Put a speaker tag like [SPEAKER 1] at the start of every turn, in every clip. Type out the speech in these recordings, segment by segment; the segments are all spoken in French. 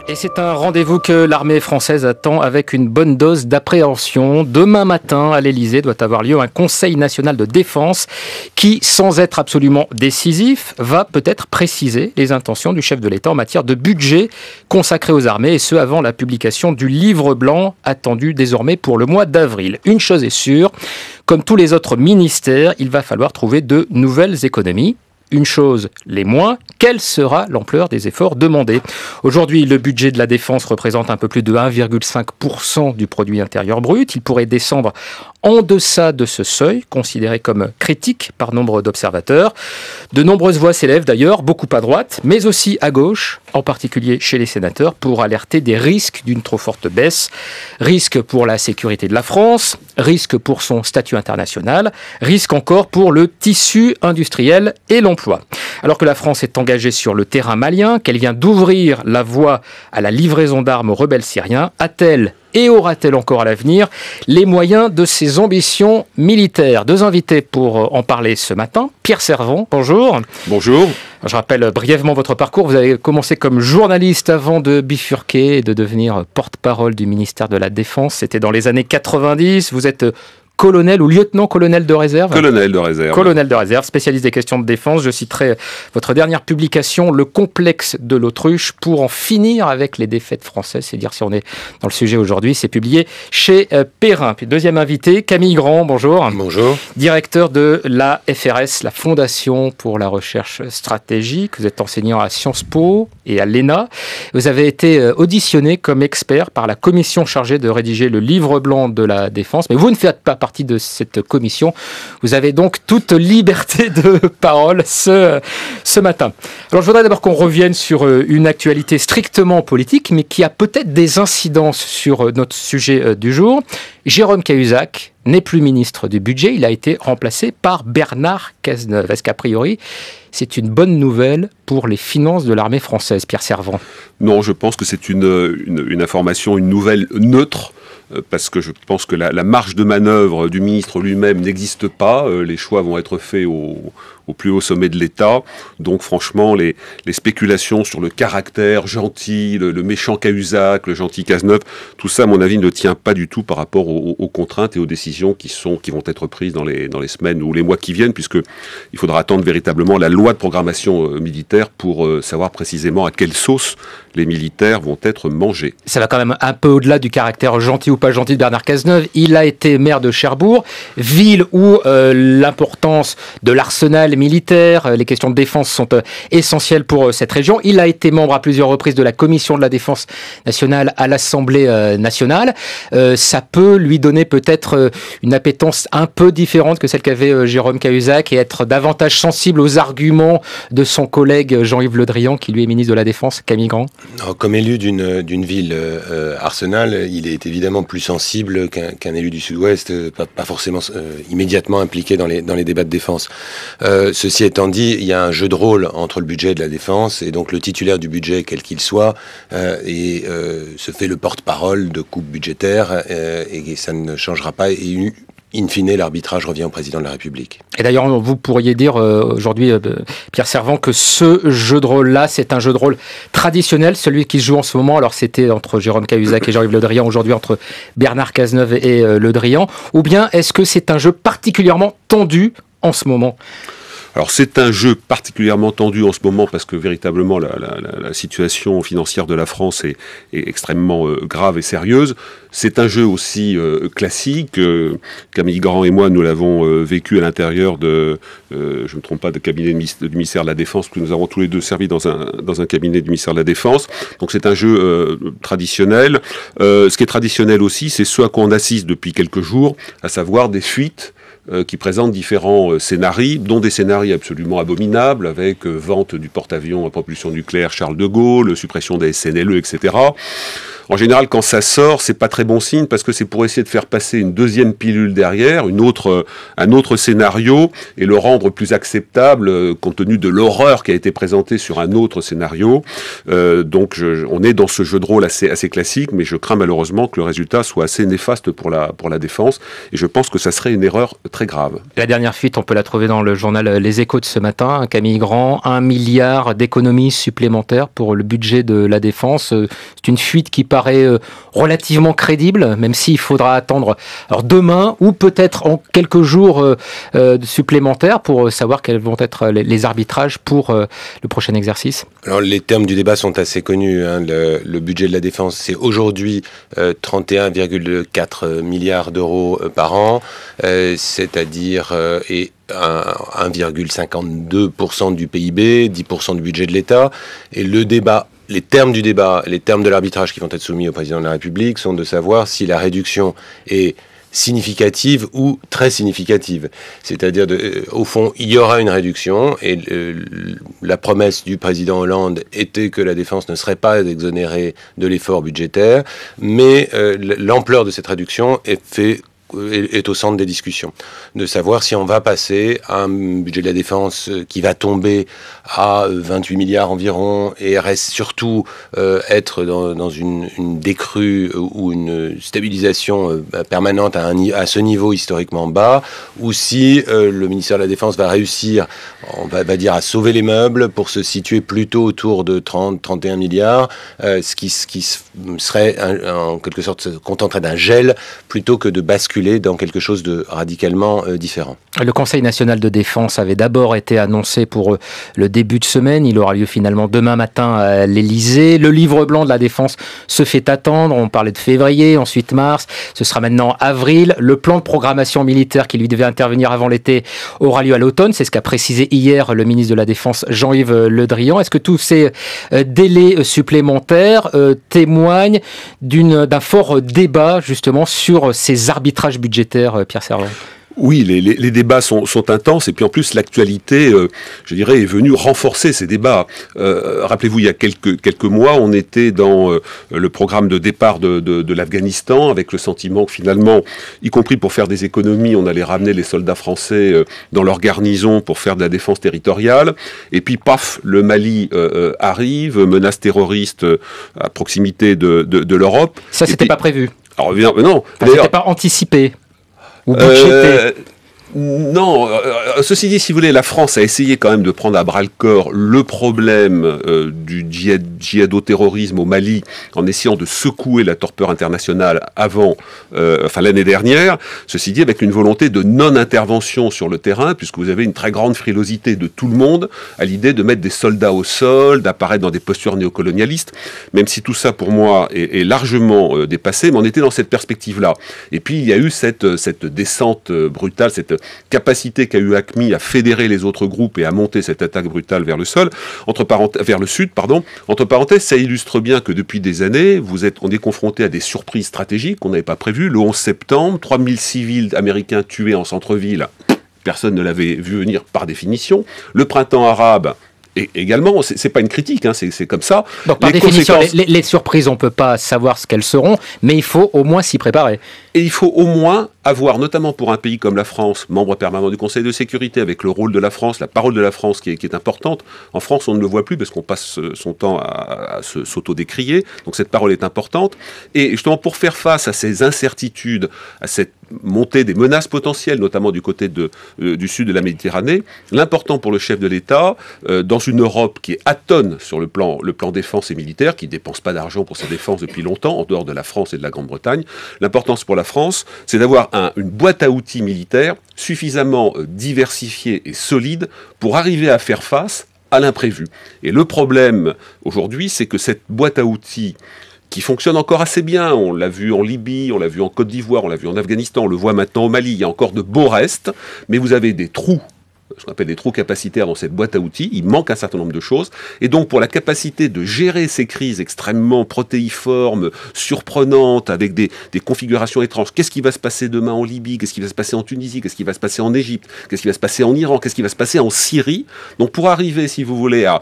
[SPEAKER 1] Et c'est un rendez-vous que l'armée française attend avec une bonne dose d'appréhension. Demain matin, à l'Élysée, doit avoir lieu un Conseil national de défense qui, sans être absolument décisif, va peut-être préciser les intentions du chef de l'État en matière de budget consacré aux armées, et ce avant la publication du livre blanc attendu désormais pour le mois d'avril. Une chose est sûre, comme tous les autres ministères, il va falloir trouver de nouvelles économies. Une chose les moins, quelle sera l'ampleur des efforts demandés ? Aujourd'hui, le budget de la défense représente un peu plus de 1,5% du produit intérieur brut. Il pourrait descendre en deçà de ce seuil, considéré comme critique par nombre d'observateurs. De nombreuses voix s'élèvent d'ailleurs, beaucoup à droite, mais aussi à gauche, en particulier chez les sénateurs, pour alerter des risques d'une trop forte baisse. Risque pour la sécurité de la France, risque pour son statut international, risque encore pour le tissu industriel et l'emploi. Alors que la France est engagée sur le terrain malien, qu'elle vient d'ouvrir la voie à la livraison d'armes aux rebelles syriens, a-t-elle et aura-t-elle encore à l'avenir les moyens de ses ambitions militaires ? Deux invités pour en parler ce matin. Pierre Servan, bonjour.
[SPEAKER 2] Bonjour.
[SPEAKER 1] Je rappelle brièvement votre parcours. Vous avez commencé comme journaliste avant de bifurquer et de devenir porte-parole du ministère de la Défense. C'était dans les années 90. Vous êtes colonel ou lieutenant-colonel de réserve ?
[SPEAKER 2] Colonel de réserve.
[SPEAKER 1] Colonel de réserve, spécialiste des questions de défense. Je citerai votre dernière publication, Le complexe de l'autruche, pour en finir avec les défaites françaises. C'est dire si on est dans le sujet aujourd'hui. C'est publié chez Perrin. Puis deuxième invité, Camille Grand, bonjour.
[SPEAKER 3] Bonjour.
[SPEAKER 1] Directeur de la FRS, la Fondation pour la recherche stratégique. Vous êtes enseignant à Sciences Po et à l'ENA. Vous avez été auditionné comme expert par la commission chargée de rédiger le livre blanc de la défense. Mais vous ne faites pas partie de cette commission. Vous avez donc toute liberté de parole ce matin. Alors je voudrais d'abord qu'on revienne sur une actualité strictement politique, mais qui a peut-être des incidences sur notre sujet du jour. Jérôme Cahuzac n'est plus ministre du budget, il a été remplacé par Bernard Cazeneuve. Est-ce qu'a priori, c'est une bonne nouvelle pour les finances de l'armée française, Pierre Servan ?
[SPEAKER 2] Non, je pense que c'est une information, une nouvelle neutre, parce que je pense que la marge de manœuvre du ministre lui-même n'existe pas. Les choix vont être faits au plus haut sommet de l'État. Donc franchement, les spéculations sur le caractère gentil, le méchant Cahuzac, le gentil Cazeneuve, tout ça, à mon avis, ne tient pas du tout par rapport aux contraintes et aux décisions qui vont être prises dans les semaines ou les mois qui viennent, puisqu'il faudra attendre véritablement la loi de programmation militaire pour savoir précisément à quelle sauce les militaires vont être mangés.
[SPEAKER 1] Ça va quand même un peu au-delà du caractère gentil ou pas gentil de Bernard Cazeneuve. Il a été maire de Cherbourg, ville où l'importance de l'arsenal militaire, les questions de défense sont essentielles pour cette région. Il a été membre à plusieurs reprises de la commission de la défense nationale à l'Assemblée nationale. Ça peut lui donner peut-être une appétence un peu différente que celle qu'avait Jérôme Cahuzac et être davantage sensible aux arguments de son collègue Jean-Yves Le Drian, qui lui est ministre de la Défense. Camille Grand.
[SPEAKER 3] Comme élu d'une ville arsenal, il est évidemment plus sensible qu'un élu du Sud-Ouest, pas forcément immédiatement impliqué dans les débats de défense. Ceci étant dit, il y a un jeu de rôle entre le budget de la défense et donc le titulaire du budget, quel qu'il soit, se fait le porte-parole de coupes budgétaires et ça ne changera pas. Et in fine, l'arbitrage revient au président de la République.
[SPEAKER 1] Et d'ailleurs, vous pourriez dire aujourd'hui, Pierre Servan, que ce jeu de rôle-là, c'est un jeu de rôle traditionnel, celui qui se joue en ce moment. Alors, c'était entre Jérôme Cahuzac et Jean-Yves Le Drian, aujourd'hui entre Bernard Cazeneuve et Le Drian. Ou bien, est-ce que c'est un jeu particulièrement tendu en ce moment ?
[SPEAKER 2] Alors c'est un jeu particulièrement tendu en ce moment parce que véritablement la situation financière de la France est extrêmement grave et sérieuse. C'est un jeu aussi classique. Camille Grand et moi, nous l'avons vécu à l'intérieur je ne me trompe pas, de cabinet du ministère de la Défense, parce que nous avons tous les deux servi dans un cabinet du ministère de la Défense. Donc c'est un jeu traditionnel. Ce qui est traditionnel aussi, c'est ce à quoi on assiste depuis quelques jours, à savoir des fuites qui présentent différents scénarios, dont des scénarios absolument abominables, avec vente du porte-avions à propulsion nucléaire Charles de Gaulle, suppression des SNLE, etc. En général, quand ça sort, c'est pas très bon signe parce que c'est pour essayer de faire passer une deuxième pilule derrière, un autre scénario et le rendre plus acceptable compte tenu de l'horreur qui a été présentée sur un autre scénario. Donc, on est dans ce jeu de rôle assez classique, mais je crains malheureusement que le résultat soit assez néfaste pour la défense et je pense que ça serait une erreur très grave.
[SPEAKER 1] La dernière fuite, on peut la trouver dans le journal Les Échos de ce matin. Camille Grand, 1 milliard d'économies supplémentaires pour le budget de la défense. C'est une fuite qui paraît relativement crédible, même s'il faudra attendre demain ou peut-être en quelques jours supplémentaires pour savoir quels vont être les arbitrages pour le prochain exercice.
[SPEAKER 3] Alors les termes du débat sont assez connus. Le budget de la défense, c'est aujourd'hui 31,4 milliards d'euros par an, c'est-à-dire 1,52% du PIB, 10% du budget de l'État. Et le débat, les termes du débat, les termes de l'arbitrage qui vont être soumis au président de la République sont de savoir si la réduction est significative ou très significative. C'est-à-dire, au fond, il y aura une réduction et la promesse du président Hollande était que la défense ne serait pas exonérée de l'effort budgétaire, mais l'ampleur de cette réduction est au centre des discussions. De savoir si on va passer à un budget de la défense qui va tomber à 28 milliards environ et reste surtout être dans une décrue ou une stabilisation permanente à ce niveau historiquement bas, ou si le ministère de la Défense va réussir, on va dire, à sauver les meubles pour se situer plutôt autour de 30-31 milliards, ce qui serait en quelque sorte se contenterait d'un gel plutôt que de basculer dans quelque chose de radicalement différent.
[SPEAKER 1] Le Conseil national de défense avait d'abord été annoncé pour le début de semaine. Il aura lieu finalement demain matin à l'Élysée. Le livre blanc de la défense se fait attendre. On parlait de février, ensuite mars. Ce sera maintenant avril. Le plan de programmation militaire qui lui devait intervenir avant l'été aura lieu à l'automne. C'est ce qu'a précisé hier le ministre de la Défense Jean-Yves Le Drian. Est-ce que tous ces délais supplémentaires témoignent d'un fort débat justement sur ces arbitrages budgétaires, Pierre Servan?
[SPEAKER 2] Oui, les débats sont intenses et puis en plus l'actualité, je dirais, est venue renforcer ces débats. Rappelez-vous, il y a quelques mois, on était dans le programme de départ de l'Afghanistan avec le sentiment que finalement, y compris pour faire des économies, on allait ramener les soldats français dans leur garnison pour faire de la défense territoriale. Et puis, paf, le Mali arrive, menace terroriste à proximité de l'Europe.
[SPEAKER 1] Ça, c'était pas prévu.
[SPEAKER 2] Alors, non.
[SPEAKER 1] Enfin, c'était pas anticipé. Ou budgété.
[SPEAKER 2] Non, ceci dit, si vous voulez, la France a essayé quand même de prendre à bras-le-corps le problème du djihado-terrorisme au Mali en essayant de secouer la torpeur internationale l'année dernière. Ceci dit, avec une volonté de non-intervention sur le terrain, puisque vous avez une très grande frilosité de tout le monde à l'idée de mettre des soldats au sol, d'apparaître dans des postures néocolonialistes, même si tout ça, pour moi, est largement dépassé, mais on était dans cette perspective-là. Et puis, il y a eu cette descente brutale, cette capacité qu'a eu AQMI à fédérer les autres groupes et à monter cette attaque brutale vers le sud. Entre parenthèses, ça illustre bien que depuis des années, on est confronté à des surprises stratégiques qu'on n'avait pas prévues. Le 11 septembre, 3000 civils américains tués en centre-ville, personne ne l'avait vu venir par définition. Le printemps arabe, et également, c'est pas une critique, c'est comme ça.
[SPEAKER 1] Donc par définition, les surprises, on peut pas savoir ce qu'elles seront, mais il faut au moins s'y préparer.
[SPEAKER 2] Et il faut au moins avoir, notamment pour un pays comme la France, membre permanent du Conseil de sécurité, avec le rôle de la France, la parole de la France qui est importante. En France, on ne le voit plus parce qu'on passe son temps à s'auto-décrier. Donc cette parole est importante. Et justement, pour faire face à ces incertitudes, à cette montée des menaces potentielles, notamment du côté du sud de la Méditerranée, l'important pour le chef de l'État, dans une Europe qui est atone sur le plan défense et militaire, qui ne dépense pas d'argent pour sa défense depuis longtemps, en dehors de la France et de la Grande-Bretagne, l'importance pour la France, c'est d'avoir une boîte à outils militaire suffisamment diversifiée et solide pour arriver à faire face à l'imprévu. Et le problème aujourd'hui, c'est que cette boîte à outils qui fonctionne encore assez bien, on l'a vu en Libye, on l'a vu en Côte d'Ivoire, on l'a vu en Afghanistan, on le voit maintenant au Mali, il y a encore de beaux restes, mais vous avez des trous ce qu'on appelle des trous capacitaires dans cette boîte à outils. Il manque un certain nombre de choses. Et donc, pour la capacité de gérer ces crises extrêmement protéiformes, surprenantes, avec des configurations étranges, qu'est-ce qui va se passer demain en Libye? Qu'est-ce qui va se passer en Tunisie? Qu'est-ce qui va se passer en Égypte? Qu'est-ce qui va se passer en Iran? Qu'est-ce qui va se passer en Syrie? Donc, pour arriver, si vous voulez, à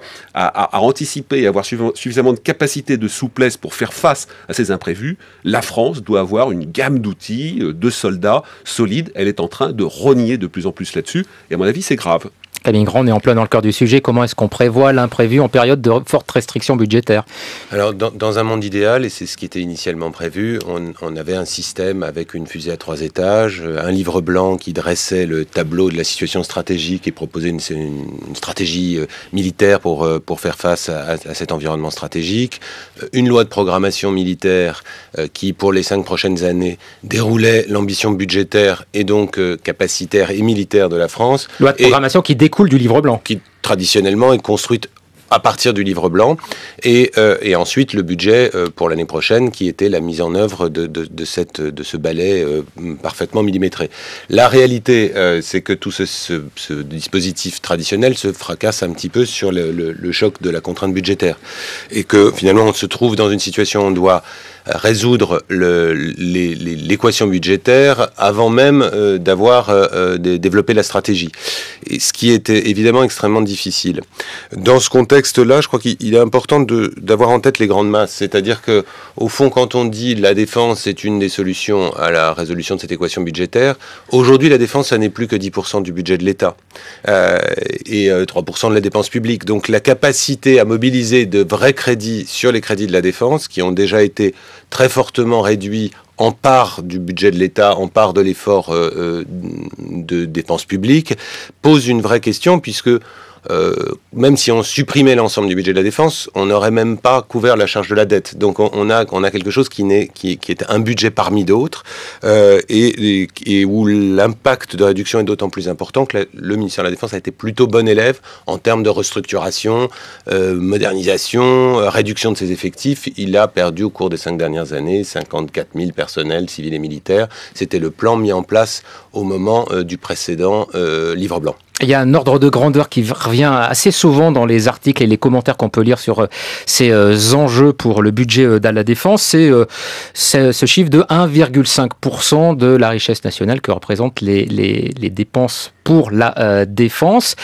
[SPEAKER 2] anticiper et avoir suffisamment de capacité de souplesse pour faire face à ces imprévus, la France doit avoir une gamme d'outils, de soldats solides. Elle est en train de rogner de plus en plus là-dessus. Et à mon avis, c'est grave.
[SPEAKER 1] Camille Grand, on est en plein dans le cœur du sujet. Comment est-ce qu'on prévoit l'imprévu en période de forte restriction budgétaire?
[SPEAKER 3] Alors, dans un monde idéal, et c'est ce qui était initialement prévu, on avait un système avec une fusée à 3 étages, un livre blanc qui dressait le tableau de la situation stratégique et proposait une stratégie militaire pour faire face à cet environnement stratégique, une loi de programmation militaire qui, pour les 5 prochaines années, déroulait l'ambition budgétaire et donc capacitaire et militaire de la France.
[SPEAKER 1] Loi de programmation qui découle du livre blanc. Qui
[SPEAKER 3] traditionnellement est construite à partir du livre blanc, et ensuite le budget pour l'année prochaine, qui était la mise en œuvre de ce balai parfaitement millimétré. La réalité, c'est que tout ce dispositif traditionnel se fracasse un petit peu sur le choc de la contrainte budgétaire, et que finalement on se trouve dans une situation où on doit résoudre l'équation budgétaire avant même d'avoir développé la stratégie. Et ce qui était évidemment extrêmement difficile. Dans ce contexte-là, je crois qu'il est important d'avoir en tête les grandes masses. C'est-à-dire que, au fond, quand on dit la défense est une des solutions à la résolution de cette équation budgétaire, aujourd'hui, la défense, ça n'est plus que 10% du budget de l'État et 3% de la dépense publique. Donc, la capacité à mobiliser de vrais crédits sur les crédits de la défense, qui ont déjà été très fortement réduits en part du budget de l'État, en part de l'effort de dépenses publiques, pose une vraie question, puisque même si on supprimait l'ensemble du budget de la défense, on n'aurait même pas couvert la charge de la dette. Donc on a quelque chose qui est un budget parmi d'autres, et où l'impact de réduction est d'autant plus important que le ministère de la Défense a été plutôt bon élève en termes de restructuration, modernisation, réduction de ses effectifs. Il a perdu au cours des 5 dernières années 54 000 personnels civils et militaires. C'était le plan mis en place au moment du précédent livre blanc.
[SPEAKER 1] Il y a un ordre de grandeur qui revient assez souvent dans les articles et les commentaires qu'on peut lire sur ces enjeux pour le budget de la défense. C'est ce chiffre de 1,5% de la richesse nationale que représentent les dépenses pour la défense.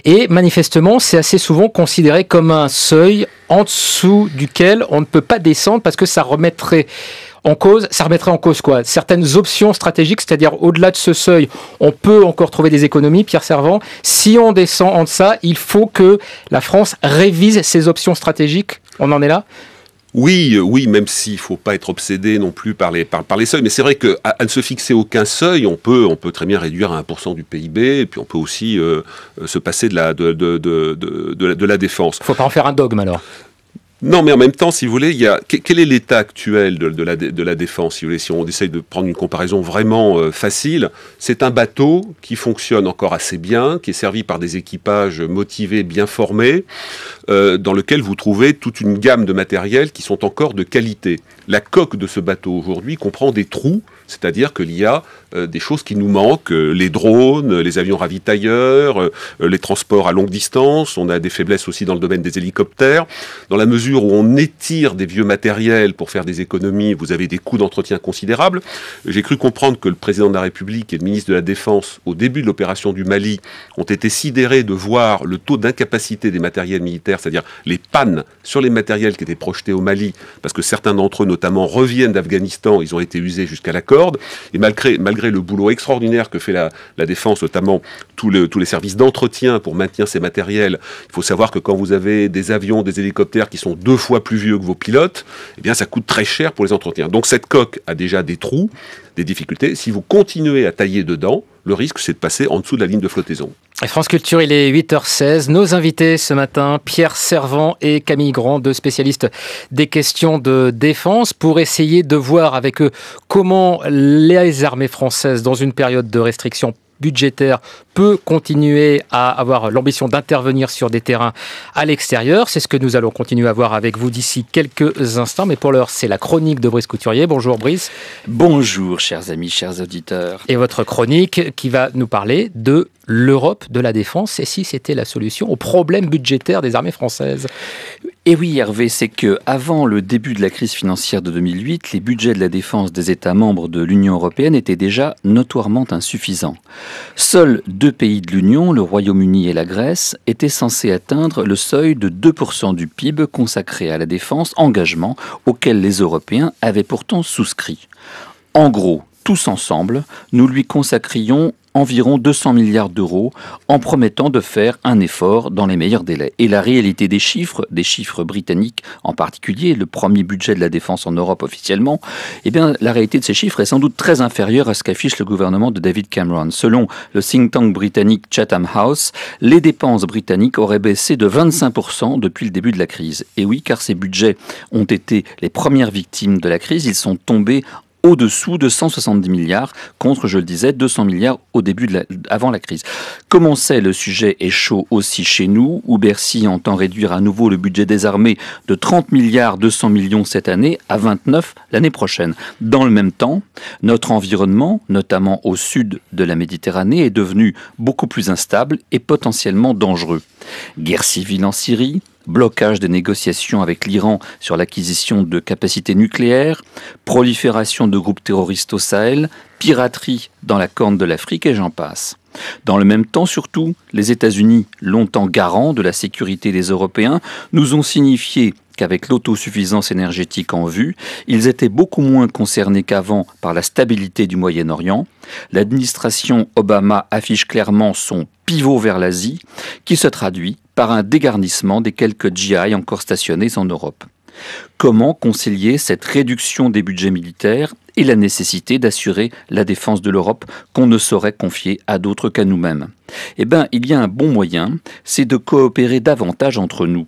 [SPEAKER 1] Et manifestement, c'est assez souvent considéré comme un seuil en dessous duquel on ne peut pas descendre parce que ça remettrait en cause quoi? Certaines options stratégiques, c'est-à-dire au-delà de ce seuil, on peut encore trouver des économies, Pierre Servan. Si on descend en deçà, il faut que la France révise ses options stratégiques. On en est là ?
[SPEAKER 2] Oui, même s'il ne faut pas être obsédé non plus par les seuils. Mais c'est vrai qu'à ne se fixer aucun seuil, on peut très bien réduire à 1% du PIB, et puis on peut aussi se passer de la défense.
[SPEAKER 1] Il ne faut pas en faire un dogme alors.
[SPEAKER 2] Non, mais en même temps, si vous voulez, quel est l'état actuel de la défense, si vous voulez, si on essaye de prendre une comparaison vraiment facile, c'est un bateau qui fonctionne encore assez bien, qui est servi par des équipages motivés, bien formés, dans lequel vous trouvez toute une gamme de matériel qui sont encore de qualité. La coque de ce bateau aujourd'hui comprend des trous, c'est-à-dire qu'il y a des choses qui nous manquent, les drones, les avions ravitailleurs, les transports à longue distance. On a des faiblesses aussi dans le domaine des hélicoptères. Dans la mesure où on étire des vieux matériels pour faire des économies, vous avez des coûts d'entretien considérables. J'ai cru comprendre que le président de la République et le ministre de la Défense, au début de l'opération du Mali, ont été sidérés de voir le taux d'incapacité des matériels militaires, c'est-à-dire les pannes sur les matériels qui étaient projetés au Mali, parce que certains d'entre eux, notamment, reviennent d'Afghanistan, ils ont été usés jusqu'à la corde. Et malgré le boulot extraordinaire que fait la défense, notamment tous les services d'entretien pour maintenir ces matériels, il faut savoir que quand vous avez des avions, des hélicoptères qui sont 2 fois plus vieux que vos pilotes, eh bien ça coûte très cher pour les entretiens. Donc cette coque a déjà des trous, des difficultés. Si vous continuez à tailler dedans, le risque c'est de passer en dessous de la ligne de flottaison.
[SPEAKER 1] Et France Culture, il est 8h16. Nos invités ce matin, Pierre Servan et Camille Grand, 2 spécialistes des questions de défense, pour essayer de voir avec eux comment les armées françaises, dans une période de restriction budgétaire, peut continuer à avoir l'ambition d'intervenir sur des terrains à l'extérieur. C'est ce que nous allons continuer à voir avec vous d'ici quelques instants. Mais pour l'heure, c'est la chronique de Brice Couturier. Bonjour Brice.
[SPEAKER 4] Bonjour chers amis, chers auditeurs.
[SPEAKER 1] Et votre chronique qui va nous parler de l'Europe de la défense, et si c'était la solution aux problèmes budgétaires des armées françaises.
[SPEAKER 4] Et oui Hervé, c'est que avant le début de la crise financière de 2008, les budgets de la défense des États membres de l'Union européenne étaient déjà notoirement insuffisants. Seuls 2 pays de l'Union, le Royaume-Uni et la Grèce, étaient censés atteindre le seuil de 2% du PIB consacré à la défense, engagement auquel les Européens avaient pourtant souscrit. En gros, tous ensemble, nous lui consacrions environ 200 milliards d'euros en promettant de faire un effort dans les meilleurs délais. Et la réalité des chiffres britanniques en particulier, le premier budget de la défense en Europe officiellement, eh bien, la réalité de ces chiffres est sans doute très inférieure à ce qu'affiche le gouvernement de David Cameron. Selon le think tank britannique Chatham House, les dépenses britanniques auraient baissé de 25% depuis le début de la crise. Et oui, car ces budgets ont été les premières victimes de la crise, ils sont tombés au-dessous de 170 milliards contre, je le disais, 200 milliards au début avant la crise. Comme on sait, le sujet est chaud aussi chez nous, où Bercy entend réduire à nouveau le budget des armées de 30 milliards 200 millions cette année à 29 l'année prochaine. Dans le même temps, notre environnement, notamment au sud de la Méditerranée, est devenu beaucoup plus instable et potentiellement dangereux. Guerre civile en Syrie, blocage des négociations avec l'Iran sur l'acquisition de capacités nucléaires, prolifération de groupes terroristes au Sahel, piraterie dans la Corne de l'Afrique et j'en passe. Dans le même temps, surtout, les États-Unis, longtemps garants de la sécurité des Européens, nous ont signifié qu'avec l'autosuffisance énergétique en vue, ils étaient beaucoup moins concernés qu'avant par la stabilité du Moyen-Orient. L'administration Obama affiche clairement son pivot vers l'Asie, qui se traduit par un dégarnissement des quelques GI encore stationnés en Europe. Comment concilier cette réduction des budgets militaires et la nécessité d'assurer la défense de l'Europe qu'on ne saurait confier à d'autres qu'à nous-mêmes ? Eh bien, il y a un bon moyen, c'est de coopérer davantage entre nous.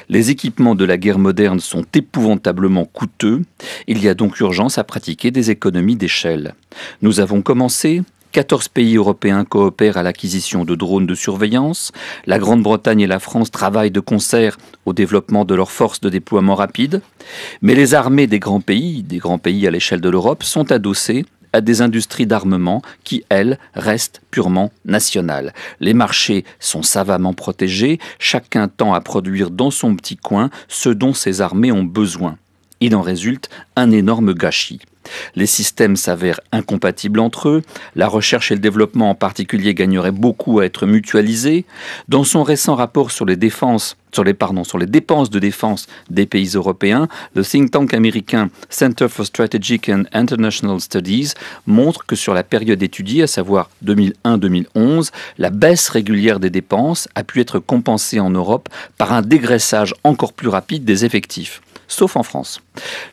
[SPEAKER 4] Les équipements de la guerre moderne sont épouvantablement coûteux, il y a donc urgence à pratiquer des économies d'échelle. Nous avons commencé. 14 pays européens coopèrent à l'acquisition de drones de surveillance. La Grande-Bretagne et la France travaillent de concert au développement de leurs forces de déploiement rapide. Mais les armées des grands pays à l'échelle de l'Europe, sont adossées à des industries d'armement qui, elles, restent purement nationales. Les marchés sont savamment protégés, chacun tend à produire dans son petit coin ce dont ses armées ont besoin. Il en résulte un énorme gâchis. Les systèmes s'avèrent incompatibles entre eux, la recherche et le développement en particulier gagneraient beaucoup à être mutualisés. Dans son récent rapport sur les dépenses de défense des pays européens, le think tank américain Center for Strategic and International Studies montre que sur la période étudiée, à savoir 2001-2011, la baisse régulière des dépenses a pu être compensée en Europe par un dégraissage encore plus rapide des effectifs. Sauf en France.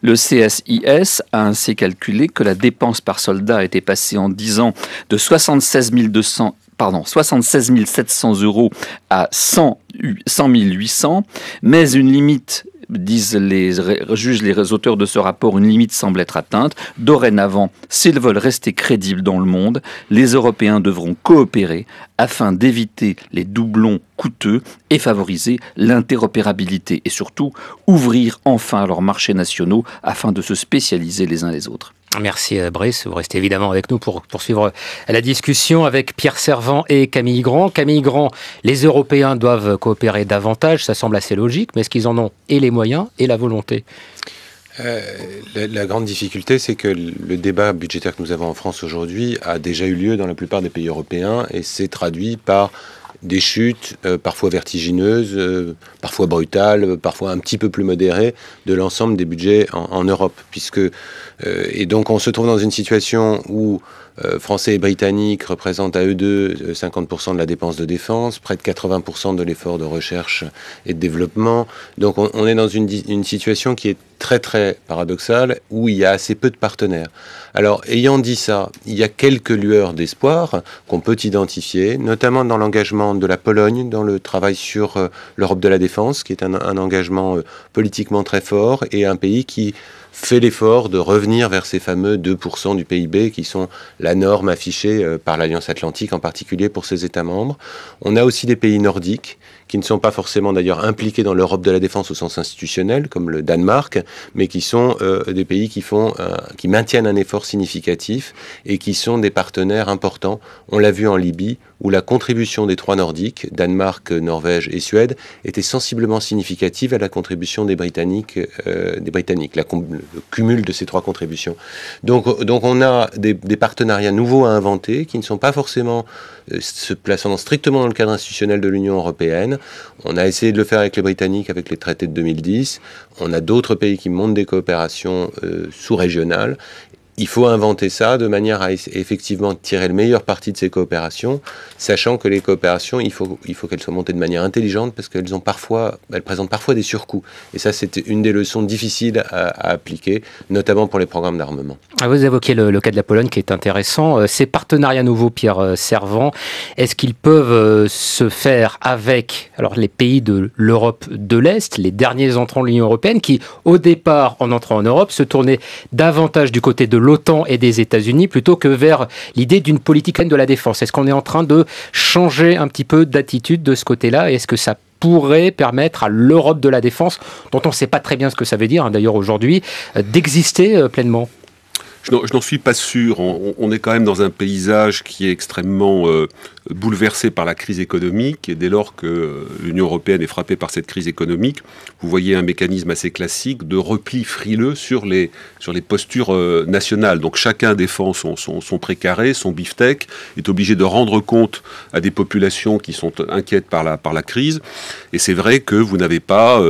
[SPEAKER 4] Le CSIS a ainsi calculé que la dépense par soldat était passée en 10 ans de 76 700 euros à 100 800, mais une limite, jugent les auteurs de ce rapport, une limite semble être atteinte. Dorénavant, s'ils veulent rester crédibles dans le monde, les Européens devront coopérer afin d'éviter les doublons coûteux et favoriser l'interopérabilité et surtout ouvrir enfin leurs marchés nationaux afin de se spécialiser les uns les autres.
[SPEAKER 1] Merci Brice, vous restez évidemment avec nous pour poursuivre la discussion avec Pierre Servant et Camille Grand. Camille Grand, les Européens doivent coopérer davantage, ça semble assez logique, mais est-ce qu'ils en ont et les moyens et la volonté ?
[SPEAKER 3] La grande difficulté, c'est que le débat budgétaire que nous avons en France aujourd'hui a déjà eu lieu dans la plupart des pays européens et s'est traduit par des chutes parfois vertigineuses, parfois brutales, parfois un petit peu plus modérées de l'ensemble des budgets en Europe. Et donc on se trouve dans une situation où Français et Britanniques représentent à eux deux 50% de la dépense de défense, près de 80% de l'effort de recherche et de développement. Donc on est dans une situation qui est très très paradoxale, où il y a assez peu de partenaires. Alors, ayant dit ça, il y a quelques lueurs d'espoir qu'on peut identifier, notamment dans l'engagement de la Pologne, dans le travail sur l'Europe de la défense, qui est un engagement politiquement très fort, et un pays qui fait l'effort de revenir vers ces fameux 2% du PIB qui sont la norme affichée par l'Alliance Atlantique, en particulier pour ses États membres. On a aussi des pays nordiques qui ne sont pas forcément d'ailleurs impliqués dans l'Europe de la défense au sens institutionnel, comme le Danemark, mais qui sont des pays qui maintiennent un effort significatif et qui sont des partenaires importants. On l'a vu en Libye, où la contribution des 3 Nordiques, Danemark, Norvège et Suède, était sensiblement significative à la contribution des Britanniques, le cumul de ces 3 contributions. Donc on a des partenariats nouveaux à inventer, qui ne sont pas forcément se plaçant strictement dans le cadre institutionnel de l'Union européenne. On a essayé de le faire avec les Britanniques, avec les traités de 2010. On a d'autres pays qui montent des coopérations sous-régionales. Il faut inventer ça de manière à effectivement tirer le meilleur parti de ces coopérations, sachant que les coopérations, il faut qu'elles soient montées de manière intelligente parce qu'elles présentent parfois des surcoûts. Et ça, c'est une des leçons difficiles à appliquer, notamment pour les programmes d'armement.
[SPEAKER 1] Vous évoquez le cas de la Pologne qui est intéressant. Ces partenariats nouveaux, Pierre Servan, est-ce qu'ils peuvent se faire avec les pays de l'Europe de l'Est, les derniers entrants de l'Union européenne, qui, au départ, en entrant en Europe, se tournaient davantage du côté de l'OTAN et des États-Unis plutôt que vers l'idée d'une politique de la défense? Est-ce qu'on est en train de changer un petit peu d'attitude de ce côté-là? Est-ce que ça pourrait permettre à l'Europe de la défense, dont on ne sait pas très bien ce que ça veut dire d'ailleurs aujourd'hui, d'exister pleinement?
[SPEAKER 2] Je n'en suis pas sûr. On est quand même dans un paysage qui est extrêmement bouleversé par la crise économique, et dès lors que l'Union européenne est frappée par cette crise économique, vous voyez un mécanisme assez classique de repli frileux sur les postures nationales. Donc chacun défend son précaré, son beefsteak, est obligé de rendre compte à des populations qui sont inquiètes par la crise, et c'est vrai que vous n'avez pas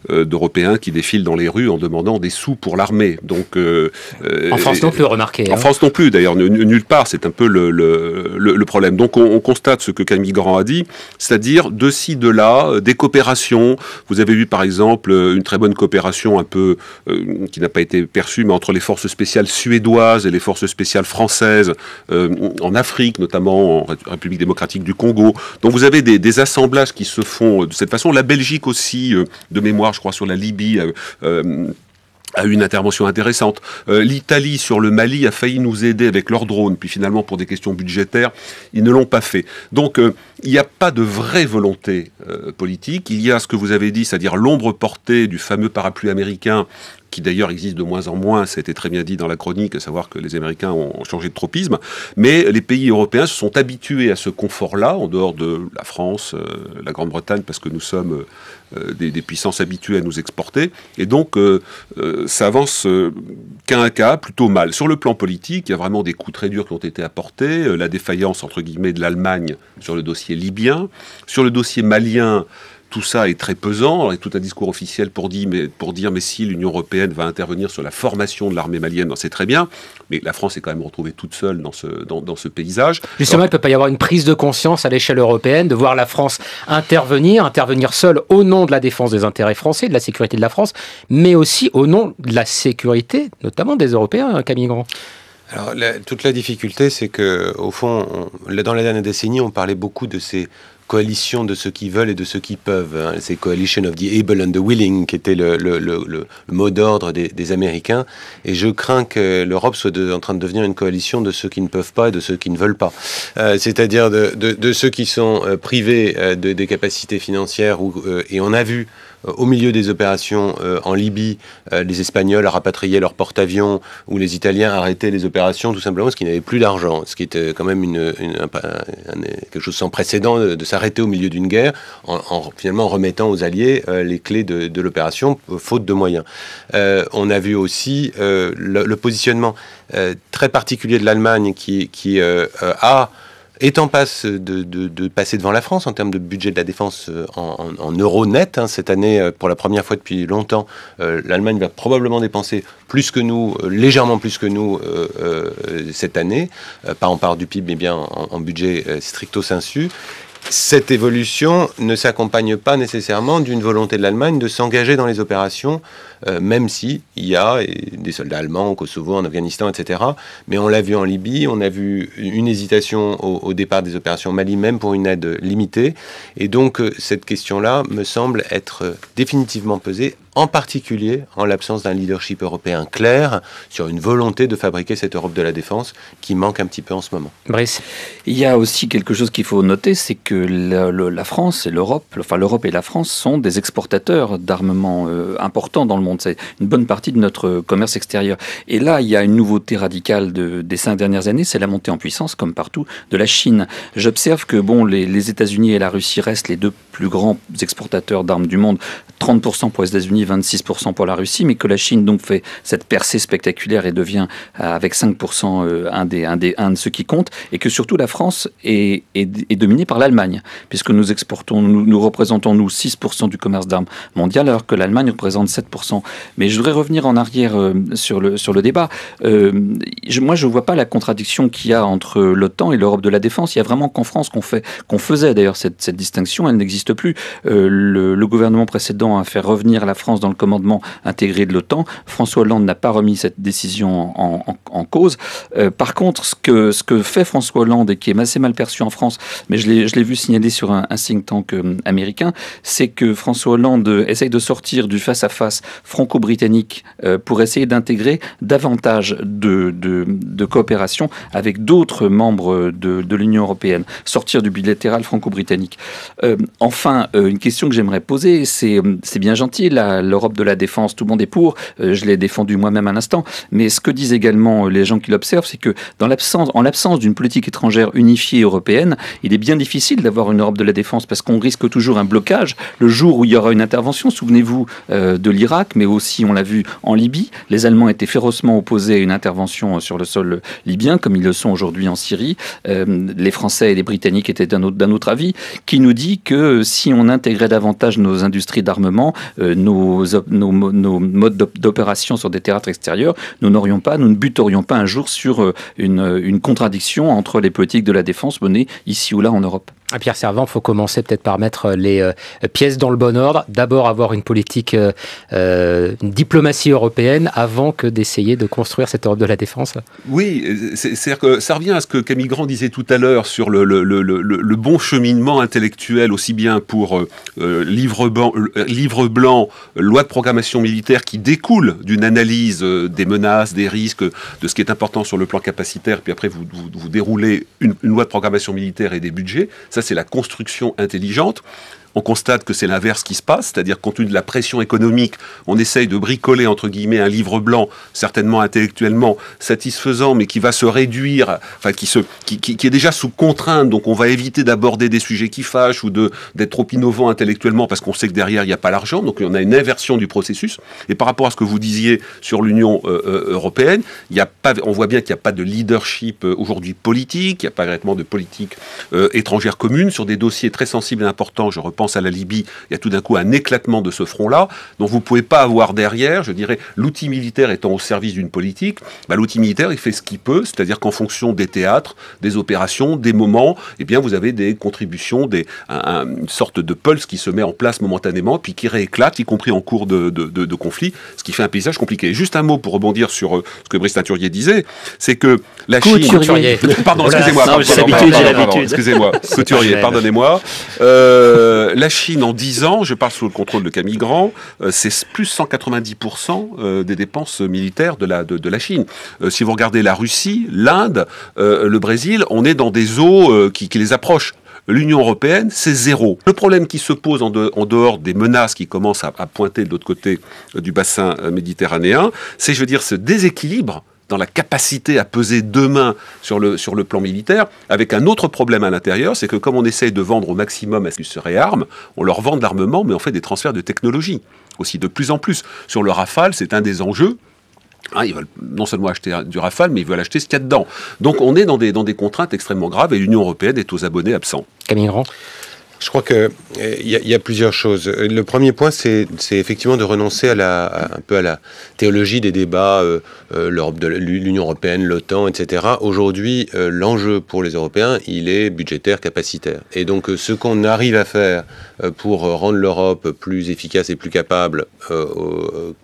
[SPEAKER 2] d'Européens qui défilent dans les rues en demandant des sous pour l'armée. Donc
[SPEAKER 1] en France non plus, remarquez.
[SPEAKER 2] En France non plus, d'ailleurs, nulle part, c'est un peu le problème. Donc on constate ce que Camille Grand a dit, c'est-à-dire de ci, de là, des coopérations. Vous avez vu par exemple une très bonne coopération un peu qui n'a pas été perçue, mais entre les forces spéciales suédoises et les forces spéciales françaises en Afrique, notamment en République démocratique du Congo. Donc vous avez des assemblages qui se font de cette façon. La Belgique aussi, de mémoire, je crois, sur la Libye, a eu une intervention intéressante. L'Italie sur le Mali a failli nous aider avec leurs drones, puis finalement pour des questions budgétaires, ils ne l'ont pas fait. Donc il n'y a pas de vraie volonté politique. Il y a ce que vous avez dit, c'est-à-dire l'ombre portée du fameux parapluie américain, qui d'ailleurs existe de moins en moins, ça a été très bien dit dans la chronique, à savoir que les Américains ont changé de tropisme, mais les pays européens se sont habitués à ce confort-là, en dehors de la France, la Grande-Bretagne, parce que nous sommes des puissances habituées à nous exporter, et donc ça avance qu'à un cas, plutôt mal. Sur le plan politique, il y a vraiment des coups très durs qui ont été apportés, la défaillance, entre guillemets, de l'Allemagne sur le dossier libyen, sur le dossier malien. Tout ça est très pesant. Alors, il y a tout un discours officiel pour dire mais si l'Union européenne va intervenir sur la formation de l'armée malienne, c'est très bien. Mais la France est quand même retrouvée toute seule dans ce paysage.
[SPEAKER 1] Justement, il ne peut pas y avoir une prise de conscience à l'échelle européenne de voir la France intervenir seule au nom de la défense des intérêts français, de la sécurité de la France, mais aussi au nom de la sécurité, notamment des Européens, Camille Grand.
[SPEAKER 3] Alors, toute la difficulté, c'est que, au fond, dans les dernières décennies, on parlait beaucoup de ces coalition de ceux qui veulent et de ceux qui peuvent. C'est Coalition of the Able and the Willing qui était le mot d'ordre des Américains. Et je crains que l'Europe soit en train de devenir une coalition de ceux qui ne peuvent pas et de ceux qui ne veulent pas. C'est-à-dire de ceux qui sont privés des capacités financières. Et on a vu au milieu des opérations en Libye, les Espagnols rapatriaient leurs porte-avions ou les Italiens arrêtaient les opérations tout simplement parce qu'ils n'avaient plus d'argent. Ce qui était quand même quelque chose sans précédent de s'arrêter au milieu d'une guerre en finalement remettant aux Alliés les clés de l'opération, faute de moyens. On a vu aussi le positionnement très particulier de l'Allemagne qui est en passe de passer devant la France en termes de budget de la défense en euros net. Cette année, pour la première fois depuis longtemps, l'Allemagne va probablement dépenser plus que nous, légèrement plus que nous cette année, pas en part du PIB, mais bien en budget stricto sensu. Cette évolution ne s'accompagne pas nécessairement d'une volonté de l'Allemagne de s'engager dans les opérations, même si il y a des soldats allemands au Kosovo, en Afghanistan, etc. Mais on l'a vu en Libye, on a vu une hésitation au départ des opérations Mali, même pour une aide limitée. Et donc cette question-là me semble être définitivement posée en particulier en l'absence d'un leadership européen clair sur une volonté de fabriquer cette Europe de la défense qui manque un petit peu en ce moment.
[SPEAKER 1] Brice.
[SPEAKER 4] Il y a aussi quelque chose qu'il faut noter, c'est que la France et l'Europe, enfin l'Europe et la France sont des exportateurs d'armements importants dans le monde. C'est une bonne partie de notre commerce extérieur. Et là, il y a une nouveauté radicale des 5 dernières années, c'est la montée en puissance, comme partout, de la Chine. J'observe que les États-Unis et la Russie restent les deux plus grands exportateurs d'armes du monde, 30% pour les États-Unis, 26% pour la Russie, mais que la Chine donc fait cette percée spectaculaire et devient avec 5% un de ceux qui comptent, et que surtout la France est dominée par l'Allemagne, puisque nous exportons, nous représentons 6% du commerce d'armes mondial, alors que l'Allemagne représente 7%. Mais je voudrais revenir en arrière sur le débat. Moi, je ne vois pas la contradiction qu'il y a entre l'OTAN et l'Europe de la défense. Il y a vraiment qu'en France qu'on faisait d'ailleurs cette distinction, elle n'existe plus. Le gouvernement précédent a fait revenir la France dans le commandement intégré de l'OTAN. François Hollande n'a pas remis cette décision en cause. Par contre, ce que fait François Hollande et qui est assez mal perçu en France, mais je l'ai vu signaler sur un think tank américain, c'est que François Hollande essaye de sortir du face-à-face franco-britannique pour essayer d'intégrer davantage de coopération avec d'autres membres de l'Union européenne, sortir du bilatéral franco-britannique. Enfin, une question que j'aimerais poser, c'est bien gentil, l'Europe de la défense, tout le monde est pour, je l'ai défendu moi-même un instant, mais ce que disent également les gens qui l'observent, c'est que en l'absence d'une politique étrangère unifiée européenne, il est bien difficile d'avoir une Europe de la défense parce qu'on risque toujours un blocage le jour où il y aura une intervention. Souvenez-vous de l'Irak, mais aussi on l'a vu en Libye. Les Allemands étaient férocement opposés à une intervention sur le sol libyen, comme ils le sont aujourd'hui en Syrie. Les Français et les Britanniques étaient d'un autre avis, qui nous dit que si on intégrait davantage nos industries d'armement, nos modes d'opération sur des théâtres extérieurs, nous ne buterions pas un jour sur une contradiction entre les politiques de la défense menées ici ou là en Europe.
[SPEAKER 1] Pierre Servan, il faut commencer peut-être par mettre les pièces dans le bon ordre. D'abord avoir une politique, une diplomatie européenne avant que d'essayer de construire cette Europe de la défense.
[SPEAKER 2] Oui, c'est-à-dire que ça revient à ce que Camille Grand disait tout à l'heure sur le bon cheminement intellectuel, aussi bien pour livre blanc, loi de programmation militaire qui découle d'une analyse des menaces, des risques, de ce qui est important sur le plan capacitaire, puis après vous déroulez une loi de programmation militaire et des budgets. Ça, c'est la construction intelligente. On constate que c'est l'inverse qui se passe, c'est-à-dire compte tenu de la pression économique, on essaye de bricoler, entre guillemets, un livre blanc, certainement intellectuellement satisfaisant, mais qui va se réduire, enfin qui est déjà sous contrainte, donc on va éviter d'aborder des sujets qui fâchent ou d'être trop innovant intellectuellement parce qu'on sait que derrière, il n'y a pas l'argent, donc on a une inversion du processus. Et par rapport à ce que vous disiez sur l'Union européenne, on voit bien qu'il n'y a pas de leadership aujourd'hui politique, il n'y a pas vraiment de politique étrangère commune sur des dossiers très sensibles et importants. Je repense à la Libye, il y a tout d'un coup un éclatement de ce front-là, donc vous ne pouvez pas avoir derrière, je dirais, l'outil militaire étant au service d'une politique, l'outil militaire, il fait ce qu'il peut, c'est-à-dire qu'en fonction des théâtres, des opérations, des moments, eh bien, vous avez des contributions, une sorte de pulse qui se met en place momentanément, puis qui rééclate, y compris en cours de conflit, ce qui fait un paysage compliqué. Juste un mot pour rebondir sur ce que Brice Teinturier disait, c'est que la Chine... Pardon, excusez-moi. Couturier, pardonnez-moi. La Chine, en 10 ans, je parle sous le contrôle de Camille Grand, c'est plus 190% des dépenses militaires de la Chine. Si vous regardez la Russie, l'Inde, le Brésil, on est dans des eaux qui les approchent. L'Union européenne, c'est zéro. Le problème qui se pose en dehors des menaces qui commencent à pointer de l'autre côté du bassin méditerranéen, c'est, je veux dire, ce déséquilibre dans la capacité à peser demain sur le plan militaire, avec un autre problème à l'intérieur, c'est que comme on essaye de vendre au maximum à ceux qui se réarment, on leur vend de l'armement, mais on fait des transferts de technologie, aussi de plus en plus. Sur le Rafale, c'est un des enjeux. Ils veulent non seulement acheter du Rafale, mais ils veulent acheter ce qu'il y a dedans. Donc on est dans des contraintes extrêmement graves, et l'Union européenne est aux abonnés absents.
[SPEAKER 1] Camille Grand.
[SPEAKER 3] Je crois qu'il y a plusieurs choses. Le premier point, c'est effectivement de renoncer un peu à la théologie des débats, l'Union européenne, l'OTAN, etc. Aujourd'hui, l'enjeu pour les Européens, il est budgétaire, capacitaire. Et donc, ce qu'on arrive à faire pour rendre l'Europe plus efficace et plus capable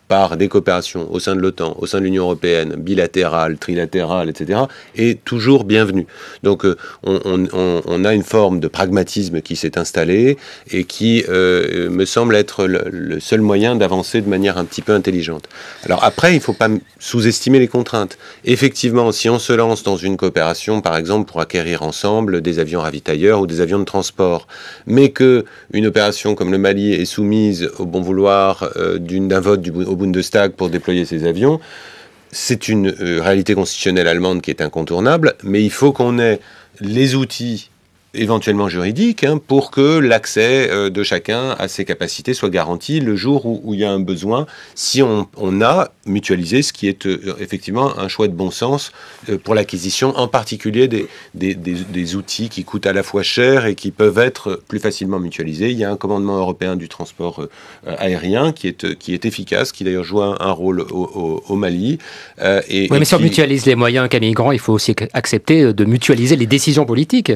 [SPEAKER 3] par des coopérations au sein de l'OTAN, au sein de l'Union européenne, bilatérales, trilatérales, etc., est toujours bienvenue. Donc on a une forme de pragmatisme qui s'est installée et qui me semble être le seul moyen d'avancer de manière un petit peu intelligente. Alors après, il ne faut pas sous-estimer les contraintes. Effectivement, si on se lance dans une coopération, par exemple, pour acquérir ensemble des avions ravitailleurs ou des avions de transport, mais qu'une opération comme le Mali est soumise au bon vouloir d'un vote au Bundestag pour déployer ces avions, c'est une réalité constitutionnelle allemande qui est incontournable, mais il faut qu'on ait les outils éventuellement juridiques pour que l'accès de chacun à ses capacités soit garanti le jour où il y a un besoin, si on a mutualisé ce qui est effectivement un choix de bon sens pour l'acquisition, en particulier des outils qui coûtent à la fois cher et qui peuvent être plus facilement mutualisés. Il y a un commandement européen du transport aérien qui est efficace, qui d'ailleurs joue un rôle au Mali.
[SPEAKER 1] Oui, mais si on mutualise les moyens, Camille Grand, il faut aussi accepter de mutualiser les décisions politiques.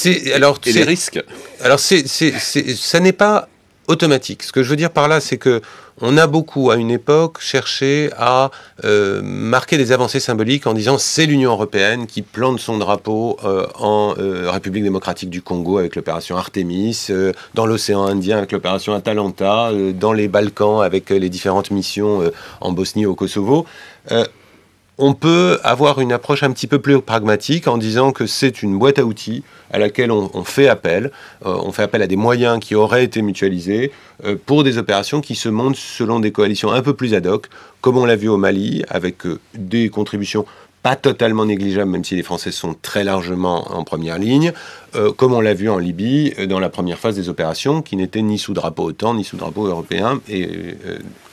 [SPEAKER 2] Et les risques.
[SPEAKER 3] Alors, ça n'est pas automatique. Ce que je veux dire par là, c'est que on a beaucoup, à une époque, cherché à marquer des avancées symboliques en disant c'est l'Union européenne qui plante son drapeau en République démocratique du Congo avec l'opération Artemis, dans l'océan Indien avec l'opération Atalanta, dans les Balkans avec les différentes missions en Bosnie et au Kosovo. On peut avoir une approche un petit peu plus pragmatique en disant que c'est une boîte à outils à laquelle on fait appel. On fait appel à des moyens qui auraient été mutualisés pour des opérations qui se montent selon des coalitions un peu plus ad hoc, comme on l'a vu au Mali, avec des contributions pas totalement négligeables, même si les Français sont très largement en première ligne, comme on l'a vu en Libye, dans la première phase des opérations, qui n'étaient ni sous drapeau OTAN, ni sous drapeau européen, et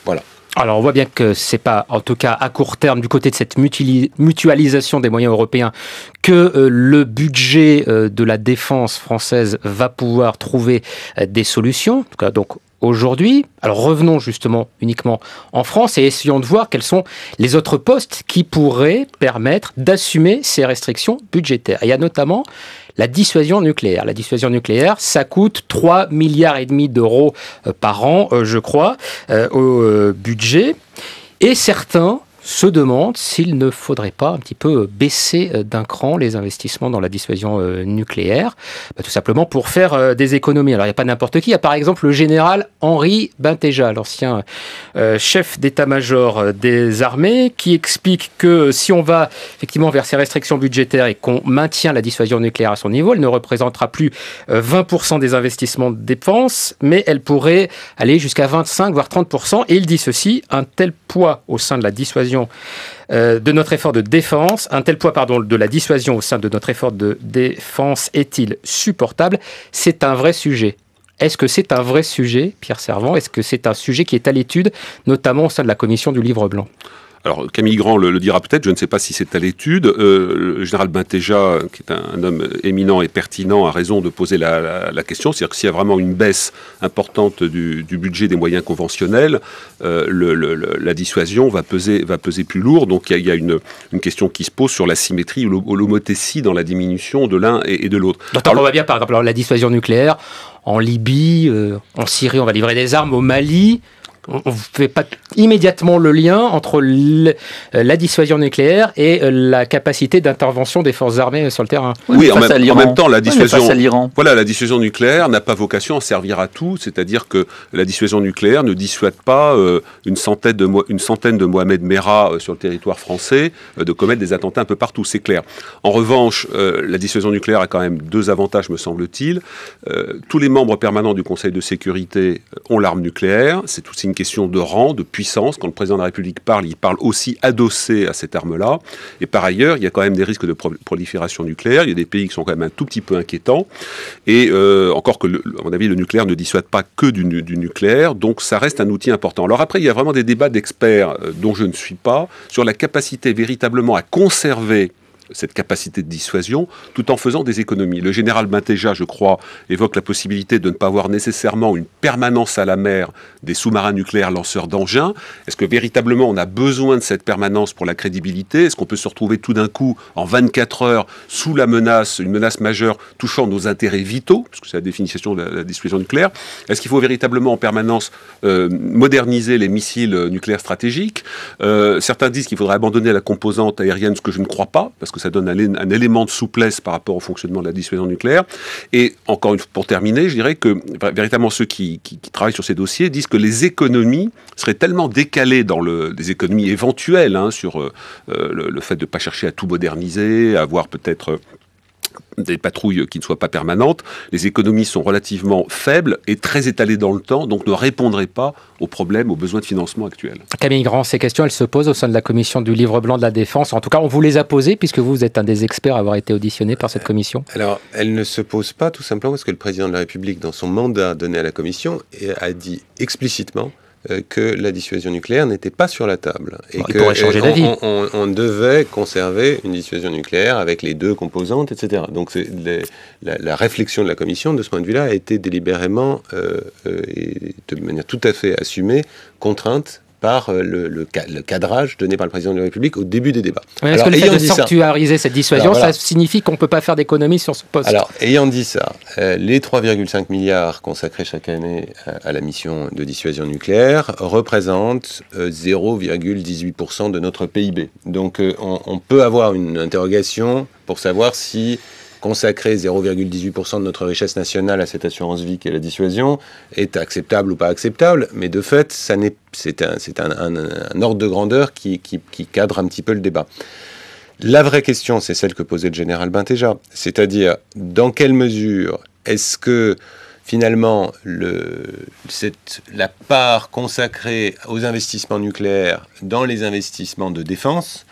[SPEAKER 3] voilà.
[SPEAKER 1] Alors on voit bien que c'est pas, en tout cas à court terme, du côté de cette mutualisation des moyens européens, que le budget de la défense française va pouvoir trouver des solutions. En tout cas, donc aujourd'hui, alors revenons justement uniquement en France et essayons de voir quels sont les autres postes qui pourraient permettre d'assumer ces restrictions budgétaires. Et il y a notamment la dissuasion nucléaire. La dissuasion nucléaire, ça coûte 3,5 milliards d'euros par an, je crois, au budget. Et certains se demandent s'il ne faudrait pas un petit peu baisser d'un cran les investissements dans la dissuasion nucléaire, tout simplement pour faire des économies. Alors il n'y a pas n'importe qui, il y a par exemple le général Henri Bintéja, l'ancien chef d'état-major des armées, qui explique que si on va effectivement vers ces restrictions budgétaires et qu'on maintient la dissuasion nucléaire à son niveau, elle ne représentera plus 20% des investissements de défense, mais elle pourrait aller jusqu'à 25 voire 30%. Et il dit ceci: un tel poids au sein de la dissuasion de notre effort de défense, un tel poids de la dissuasion au sein de notre effort de défense est-il supportable? C'est un vrai sujet. Est-ce que c'est un vrai sujet, Pierre Servan? Est-ce que c'est un sujet qui est à l'étude, notamment au sein de la commission du Livre Blanc?
[SPEAKER 2] Alors Camille Grand le dira peut-être, je ne sais pas si c'est à l'étude. Le général Bintéja, qui est un homme éminent et pertinent, a raison de poser la question. C'est-à-dire que s'il y a vraiment une baisse importante du budget des moyens conventionnels, la dissuasion va peser plus lourd. Donc il y a une question qui se pose sur la symétrie ou l'homothétie dans la diminution de l'un et de l'autre.
[SPEAKER 1] Donc on voit bien par exemple la dissuasion nucléaire en Libye, en Syrie, on va livrer des armes, au Mali. On ne fait pas immédiatement le lien entre la dissuasion nucléaire et la capacité d'intervention des forces armées sur le terrain.
[SPEAKER 2] Oui, en même temps, la dissuasion nucléaire n'a pas vocation à servir à tout, c'est-à-dire que la dissuasion nucléaire ne dissuade pas une centaine de Mohamed Merah sur le territoire français de commettre des attentats un peu partout, c'est clair. En revanche, la dissuasion nucléaire a quand même deux avantages, me semble-t-il. Tous les membres permanents du Conseil de sécurité ont l'arme nucléaire, c'est aussi une question de rang, de puissance. Quand le président de la République parle, il parle aussi adossé à cette arme-là. Et par ailleurs, il y a quand même des risques de prolifération nucléaire. Il y a des pays qui sont quand même un tout petit peu inquiétants. Et encore que, à mon avis, le nucléaire ne dissuade pas que du nucléaire. Donc ça reste un outil important. Alors après, il y a vraiment des débats d'experts dont je ne suis pas sur la capacité véritablement à conserver cette capacité de dissuasion, tout en faisant des économies. Le général Bintéja, je crois, évoque la possibilité de ne pas avoir nécessairement une permanence à la mer des sous-marins nucléaires lanceurs d'engins. Est-ce que véritablement on a besoin de cette permanence pour la crédibilité? Est-ce qu'on peut se retrouver tout d'un coup, en 24 heures, sous la menace, une menace majeure touchant nos intérêts vitaux, puisque c'est la définition de la dissuasion nucléaire? Est-ce qu'il faut véritablement en permanence moderniser les missiles nucléaires stratégiques? Certains disent qu'il faudrait abandonner la composante aérienne, ce que je ne crois pas, parce que ça donne un élément de souplesse par rapport au fonctionnement de la dissuasion nucléaire. Et encore une fois, pour terminer, je dirais que véritablement ceux qui travaillent sur ces dossiers disent que les économies seraient tellement décalées dans des économies éventuelles sur le fait de ne pas chercher à tout moderniser, à avoir peut-être des patrouilles qui ne soient pas permanentes. Les économies sont relativement faibles et très étalées dans le temps, donc ne répondraient pas aux problèmes, aux besoins de financement actuels.
[SPEAKER 1] Camille Grand, ces questions, elles se posent au sein de la commission du Livre blanc de la Défense. En tout cas, on vous les a posées puisque vous êtes un des experts à avoir été auditionné par cette commission.
[SPEAKER 3] Alors, elles ne se posent pas tout simplement parce que le président de la République, dans son mandat donné à la commission, a dit explicitement que la dissuasion nucléaire n'était pas sur la table. Et
[SPEAKER 1] il pourrait changer d'avis.
[SPEAKER 3] On devait conserver une dissuasion nucléaire avec les deux composantes, etc. Donc la réflexion de la Commission, de ce point de vue-là, a été délibérément et de manière tout à fait assumée, contrainte par le cadrage donné par le président de la République au début des débats.
[SPEAKER 1] Oui, est-ce que le fait de sanctuariser cette dissuasion, ça signifie qu'on ne peut pas faire d'économie sur ce poste?
[SPEAKER 3] Alors, ayant dit ça, les 3,5 milliards consacrés chaque année à la mission de dissuasion nucléaire représentent 0,18% de notre PIB. Donc, on peut avoir une interrogation pour savoir si consacrer 0,18% de notre richesse nationale à cette assurance vie qu'est la dissuasion est acceptable ou pas acceptable, mais de fait, c'est un ordre de grandeur qui cadre un petit peu le débat. La vraie question, c'est celle que posait le général Bintéja, c'est-à-dire dans quelle mesure est-ce que finalement la part consacrée aux investissements nucléaires dans les investissements de défense,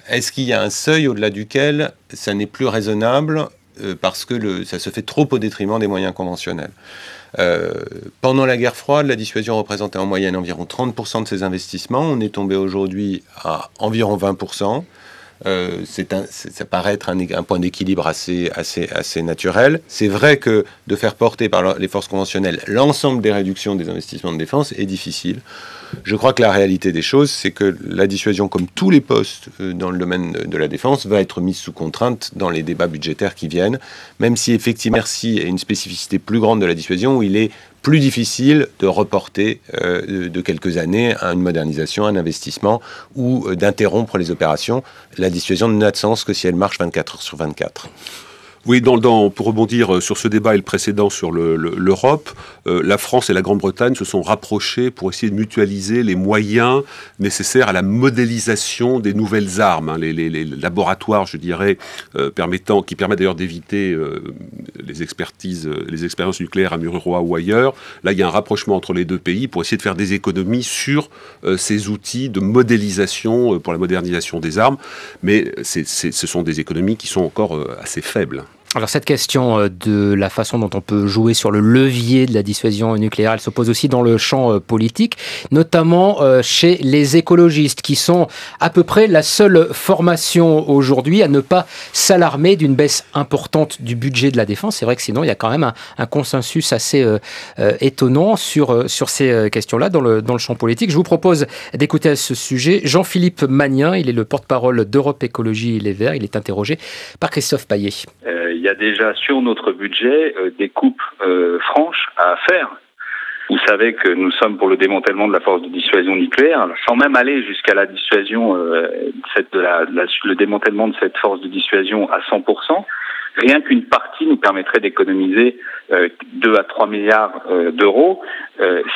[SPEAKER 3] est-ce qu'il y a un seuil au-delà duquel ça n'est plus raisonnable parce que ça se fait trop au détriment des moyens conventionnels? Pendant la guerre froide, la dissuasion représentait en moyenne environ 30% de ces investissements. On est tombé aujourd'hui à environ 20%. Ça paraît être un point d'équilibre assez naturel. C'est vrai que de faire porter par les forces conventionnelles l'ensemble des réductions des investissements de défense est difficile. Je crois que la réalité des choses, c'est que la dissuasion, comme tous les postes dans le domaine de la défense, va être mise sous contrainte dans les débats budgétaires qui viennent, même si effectivement, merci est une spécificité plus grande de la dissuasion où il est plus difficile de reporter de quelques années une modernisation, un investissement ou d'interrompre les opérations. La dissuasion n'a de sens que si elle marche 24 heures sur 24.
[SPEAKER 2] Oui, pour rebondir sur ce débat et le précédent sur l'Europe, la France et la Grande-Bretagne se sont rapprochées pour essayer de mutualiser les moyens nécessaires à la modélisation des nouvelles armes, les laboratoires, je dirais, qui permettent d'ailleurs d'éviter les expériences nucléaires à Mururoa ou ailleurs. Là, il y a un rapprochement entre les deux pays pour essayer de faire des économies sur ces outils de modélisation pour la modernisation des armes, mais ce sont des économies qui sont encore assez faibles.
[SPEAKER 1] Alors cette question de la façon dont on peut jouer sur le levier de la dissuasion nucléaire, elle se pose aussi dans le champ politique, notamment chez les écologistes, qui sont à peu près la seule formation aujourd'hui à ne pas s'alarmer d'une baisse importante du budget de la défense. C'est vrai que sinon, il y a quand même un consensus assez étonnant sur ces questions-là dans le champ politique. Je vous propose d'écouter à ce sujet Jean-Philippe Magnin, il est le porte-parole d'Europe Écologie Les Verts, il est interrogé par Christophe Payet.
[SPEAKER 5] Il y a déjà sur notre budget des coupes franches à faire. Vous savez que nous sommes pour le démantèlement de la force de dissuasion nucléaire, sans même aller jusqu'à la dissuasion, le démantèlement de cette force de dissuasion à 100%. Rien qu'une partie nous permettrait d'économiser 2 à 3 milliards d'euros.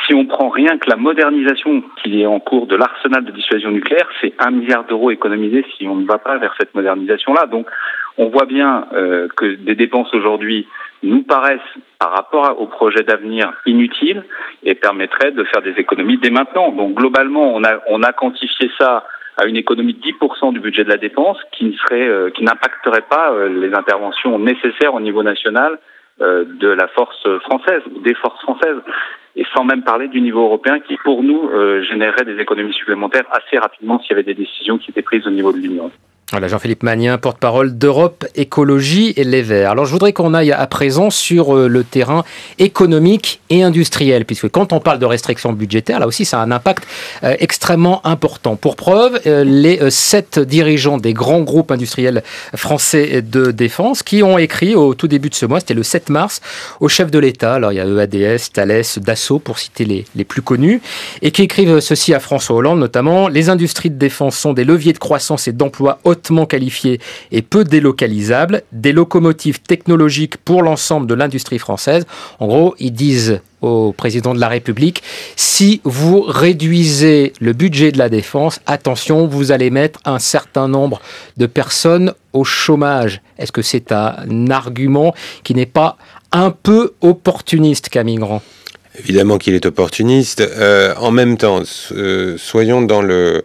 [SPEAKER 5] Si on prend rien que la modernisation qui est en cours de l'arsenal de dissuasion nucléaire, c'est 1 milliard d'euros économisés si on ne va pas vers cette modernisation-là. Donc on voit bien que des dépenses aujourd'hui nous paraissent, par rapport au projet d'avenir, inutiles et permettraient de faire des économies dès maintenant. Donc globalement, on a quantifié ça à une économie de 10% du budget de la dépense qui n'impacterait pas les interventions nécessaires au niveau national de la force française, des forces françaises. Et sans même parler du niveau européen qui, pour nous, générerait des économies supplémentaires assez rapidement s'il y avait des décisions qui étaient prises au niveau de l'Union.
[SPEAKER 1] Voilà, Jean-Philippe Magnin, porte-parole d'Europe Écologie et Les Verts. Alors je voudrais qu'on aille à présent sur le terrain économique et industriel, puisque quand on parle de restrictions budgétaires, là aussi ça a un impact extrêmement important. Pour preuve, les 7 dirigeants des grands groupes industriels français de défense qui ont écrit au tout début de ce mois, c'était le 7 mars, au chef de l'État, alors il y a EADS, Thales, Dassault pour citer les plus connus, et qui écrivent ceci à François Hollande notamment: les industries de défense sont des leviers de croissance et d'emploi hautement qualifiés et peu délocalisables, des locomotives technologiques pour l'ensemble de l'industrie française. En gros, ils disent au président de la République, si vous réduisez le budget de la défense, attention, vous allez mettre un certain nombre de personnes au chômage. Est-ce que c'est un argument qui n'est pas un peu opportuniste, Camille Grand ?
[SPEAKER 3] Évidemment qu'il est opportuniste. En même temps, soyons dans le...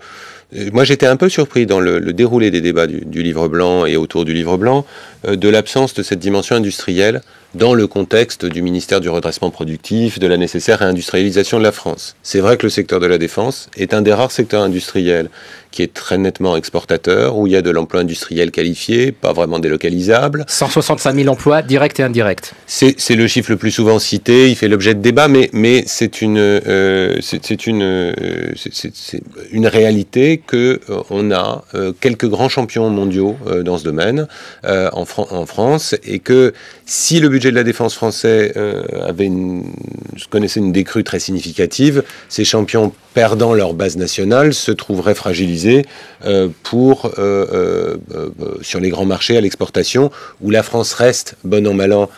[SPEAKER 3] Moi, j'étais un peu surpris dans le déroulé des débats du Livre blanc et autour du Livre blanc de l'absence de cette dimension industrielle dans le contexte du ministère du redressement productif, de la nécessaire réindustrialisation de la France. C'est vrai que le secteur de la défense est un des rares secteurs industriels qui est très nettement exportateur, où il y a de l'emploi industriel qualifié, pas vraiment délocalisable.
[SPEAKER 1] 165 000 emplois directs et indirects. C'est
[SPEAKER 3] le chiffre le plus souvent cité, il fait l'objet de débats, mais c'est une réalité que on a quelques grands champions mondiaux dans ce domaine en France, et que si le budget de la défense français connaissait une décrue très significative, ces champions perdant leur base nationale se trouveraient fragilisés sur les grands marchés à l'exportation, où la France reste, bon an mal an,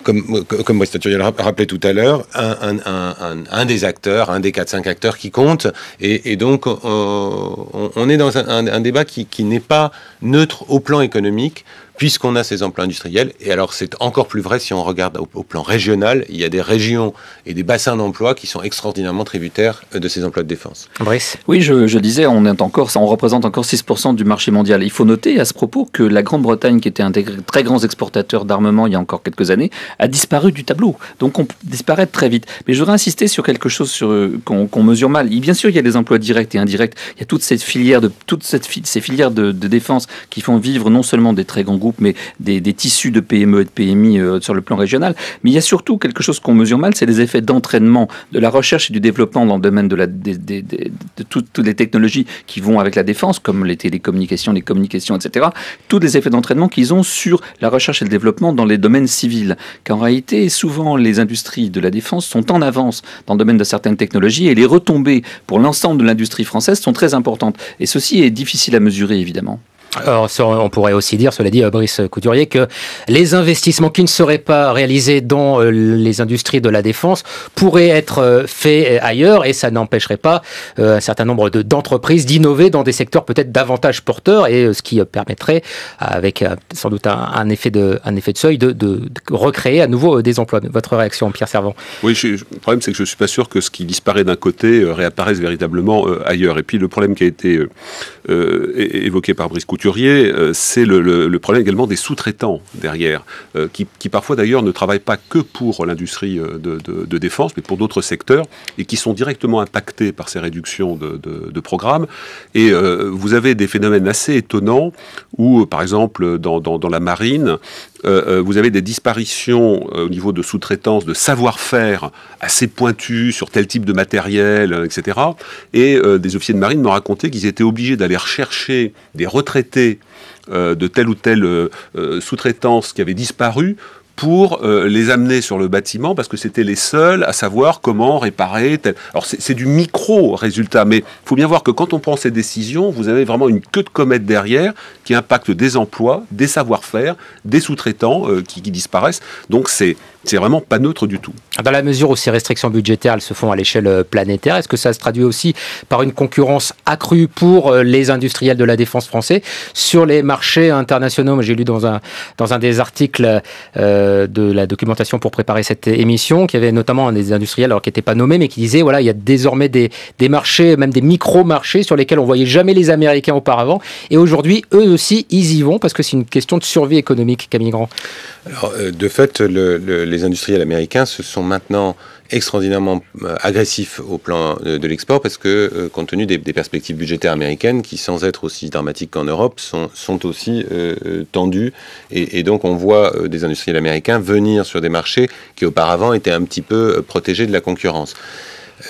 [SPEAKER 3] comme Boris-Turiel rappelait tout à l'heure, un des acteurs, un des 4-5 acteurs qui comptent, et donc on est dans un débat qui n'est pas neutre au plan économique, puisqu'on a ces emplois industriels. Et alors c'est encore plus vrai si on regarde au plan régional. Il y a des régions et des bassins d'emploi qui sont extraordinairement tributaires de ces emplois de défense.
[SPEAKER 1] Brice.
[SPEAKER 4] Oui, je disais, on représente encore 6% du marché mondial. Il faut noter à ce propos que la Grande-Bretagne, qui était un des très grands exportateurs d'armement il y a encore quelques années, a disparu du tableau. Donc on peut disparaître très vite. Mais je voudrais insister sur quelque chose qu'on mesure mal. Bien sûr, il y a les emplois directs et indirects. Il y a ces filières de défense qui font vivre non seulement des très grands groupes, mais des tissus de PME et de PMI sur le plan régional. Mais il y a surtout quelque chose qu'on mesure mal, c'est les effets d'entraînement, de la recherche et du développement dans le domaine de toutes les technologies qui vont avec la défense, comme les télécommunications, les communications, etc. Tous les effets d'entraînement qu'ils ont sur la recherche et le développement dans les domaines civils. Qu'en réalité, souvent, les industries de la défense sont en avance dans le domaine de certaines technologies, et les retombées pour l'ensemble de l'industrie française sont très importantes. Et ceci est difficile à mesurer, évidemment.
[SPEAKER 1] Alors, on pourrait aussi dire, cela dit, Brice Couturier, que les investissements qui ne seraient pas réalisés dans les industries de la défense pourraient être faits ailleurs, et ça n'empêcherait pas un certain nombre d'entreprises d'innover dans des secteurs peut-être davantage porteurs, et ce qui permettrait, avec sans doute un effet de seuil, de recréer à nouveau des emplois. Votre réaction, Pierre Servan?
[SPEAKER 2] Oui, le problème, c'est que je ne suis pas sûr que ce qui disparaît d'un côté réapparaisse véritablement ailleurs. Et puis le problème qui a été évoqué par Brice Couturier, c'est le problème également des sous-traitants derrière, qui parfois d'ailleurs ne travaillent pas que pour l'industrie de défense, mais pour d'autres secteurs, et qui sont directement impactés par ces réductions de programmes. Et vous avez des phénomènes assez étonnants où, par exemple, dans la marine, vous avez des disparitions au niveau de sous-traitance, de savoir-faire assez pointus sur tel type de matériel, etc. Et des officiers de marine m'ont raconté qu'ils étaient obligés d'aller rechercher des retraités de telle ou telle sous-traitance qui avait disparu pour les amener sur le bâtiment, parce que c'était les seuls à savoir comment réparer tel... Alors c'est du micro-résultat, mais il faut bien voir que quand on prend ces décisions, vous avez vraiment une queue de comète derrière qui impacte des emplois, des savoir-faire, des sous-traitants qui disparaissent. Donc c'est vraiment pas neutre du tout.
[SPEAKER 1] Dans la mesure où ces restrictions budgétaires elles se font à l'échelle planétaire, est-ce que ça se traduit aussi par une concurrence accrue pour les industriels de la défense français sur les marchés internationaux? Moi, j'ai lu dans un des articles de la documentation pour préparer cette émission, qu'il y avait notamment des industriels qui n'étaient pas nommés, mais qui disaient voilà, il y a désormais des marchés, même des micro-marchés sur lesquels on voyait jamais les Américains auparavant, et aujourd'hui, eux aussi, ils y vont parce que c'est une question de survie économique. Camille Grand.
[SPEAKER 3] Alors, de fait, les les industriels américains se sont maintenant extraordinairement agressifs au plan de l'export parce que, compte tenu des perspectives budgétaires américaines qui, sans être aussi dramatiques qu'en Europe, sont aussi tendues. Et donc, on voit des industriels américains venir sur des marchés qui, auparavant, étaient un petit peu protégés de la concurrence.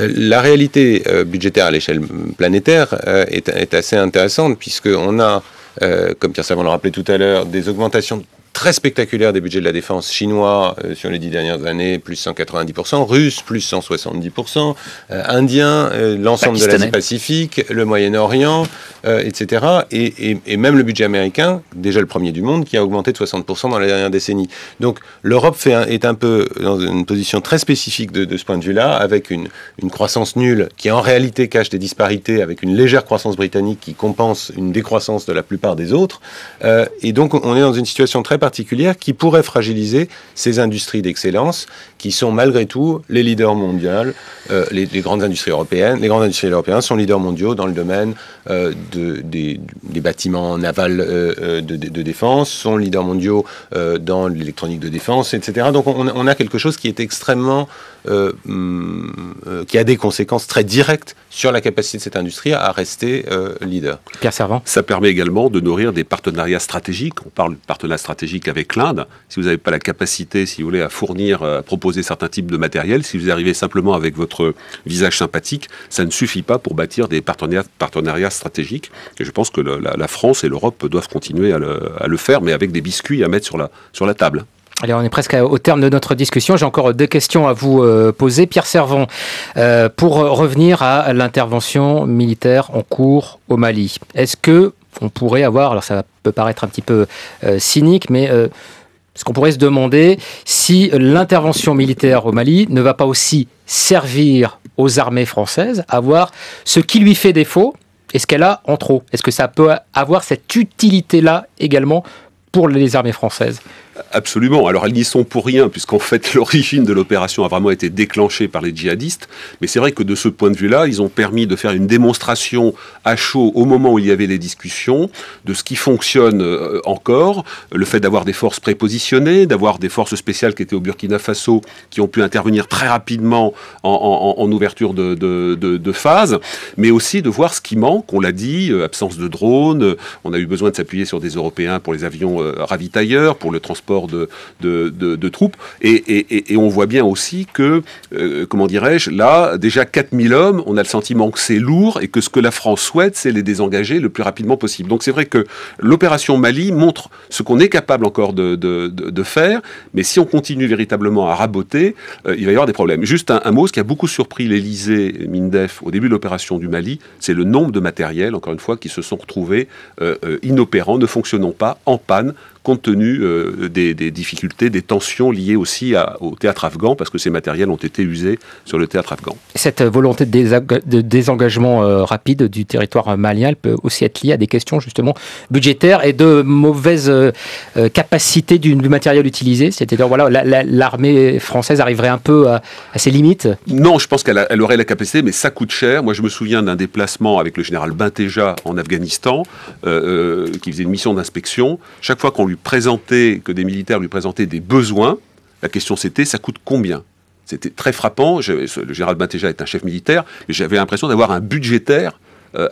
[SPEAKER 3] La réalité budgétaire à l'échelle planétaire est assez intéressante puisqu'on a, comme Pierre Servan l'a rappelé tout à l'heure, des augmentations très spectaculaire des budgets de la défense chinois sur les 10 dernières années, plus 190%, russe, plus 170%, indien, l'ensemble de l'Asie-Pacifique, le Moyen-Orient, etc. Et même le budget américain, déjà le premier du monde, qui a augmenté de 60% dans la dernière décennie. Donc l'Europe est un peu dans une position très spécifique de ce point de vue-là, avec une croissance nulle qui en réalité cache des disparités, avec une légère croissance britannique qui compense une décroissance de la plupart des autres. Et donc on est dans une situation très particulière qui pourrait fragiliser ces industries d'excellence qui sont malgré tout les leaders mondiaux, les grandes industries européennes. Les grands industriels européens sont leaders mondiaux dans le domaine des bâtiments navals de défense, sont leaders mondiaux dans l'électronique de défense, etc. Donc on a quelque chose qui est extrêmement... qui a des conséquences très directes sur la capacité de cette industrie à rester leader.
[SPEAKER 1] Pierre Servan.
[SPEAKER 2] Ça permet également de nourrir des partenariats stratégiques. On parle de partenariat stratégique avec l'Inde. Si vous n'avez pas la capacité, si vous voulez, à fournir, à proposer certains types de matériel, si vous arrivez simplement avec votre visage sympathique, ça ne suffit pas pour bâtir des partenariats stratégiques. Et je pense que la France et l'Europe doivent continuer à le faire, mais avec des biscuits à mettre sur la table.
[SPEAKER 1] Allez, on est presque au terme de notre discussion. J'ai encore 2 questions à vous poser. Pierre Servan, pour revenir à l'intervention militaire en cours au Mali, est-ce que on pourrait avoir, alors ça peut paraître un petit peu cynique, mais est-ce qu'on pourrait se demander si l'intervention militaire au Mali ne va pas aussi servir aux armées françaises à voir ce qui lui fait défaut et ce qu'elle a en trop? Est-ce que ça peut avoir cette utilité-là également pour les armées françaises?
[SPEAKER 2] Absolument. Alors, elles n'y sont pour rien, puisqu'en fait, l'origine de l'opération a vraiment été déclenchée par les djihadistes. Mais c'est vrai que de ce point de vue-là, ils ont permis de faire une démonstration à chaud au moment où il y avait les discussions de ce qui fonctionne encore. Le fait d'avoir des forces prépositionnées, d'avoir des forces spéciales qui étaient au Burkina Faso, qui ont pu intervenir très rapidement en ouverture de phase, mais aussi de voir ce qui manque. On l'a dit, absence de drones. On a eu besoin de s'appuyer sur des Européens pour les avions ravitailleurs, pour le transport de troupes, et on voit bien aussi que, comment dirais-je, là, déjà 4000 hommes, on a le sentiment que c'est lourd, et que ce que la France souhaite, c'est les désengager le plus rapidement possible. Donc c'est vrai que l'opération Mali montre ce qu'on est capable encore de faire, mais si on continue véritablement à raboter, il va y avoir des problèmes. Juste un mot, ce qui a beaucoup surpris l'Élysée, Mindef, au début de l'opération du Mali, c'est le nombre de matériels, encore une fois, qui se sont retrouvés inopérants, ne fonctionnant pas, en panne, compte tenu des difficultés, des tensions liées aussi au théâtre afghan, parce que ces matériels ont été usés sur le théâtre afghan.
[SPEAKER 1] Cette volonté de désengagement rapide du territoire malien, elle peut aussi être liée à des questions justement budgétaires et de mauvaise capacité du matériel utilisé. C'est-à-dire, voilà, l'armée française arriverait un peu à ses limites.
[SPEAKER 2] Non, je pense qu'elle aurait la capacité, mais ça coûte cher. Moi, je me souviens d'un déplacement avec le général Benteja en Afghanistan, qui faisait une mission d'inspection. Chaque fois qu'on lui présentait, que des militaires lui présentaient des besoins, la question c'était, ça coûte combien? C'était très frappant. Le général Benteja est un chef militaire, mais j'avais l'impression d'avoir un budgétaire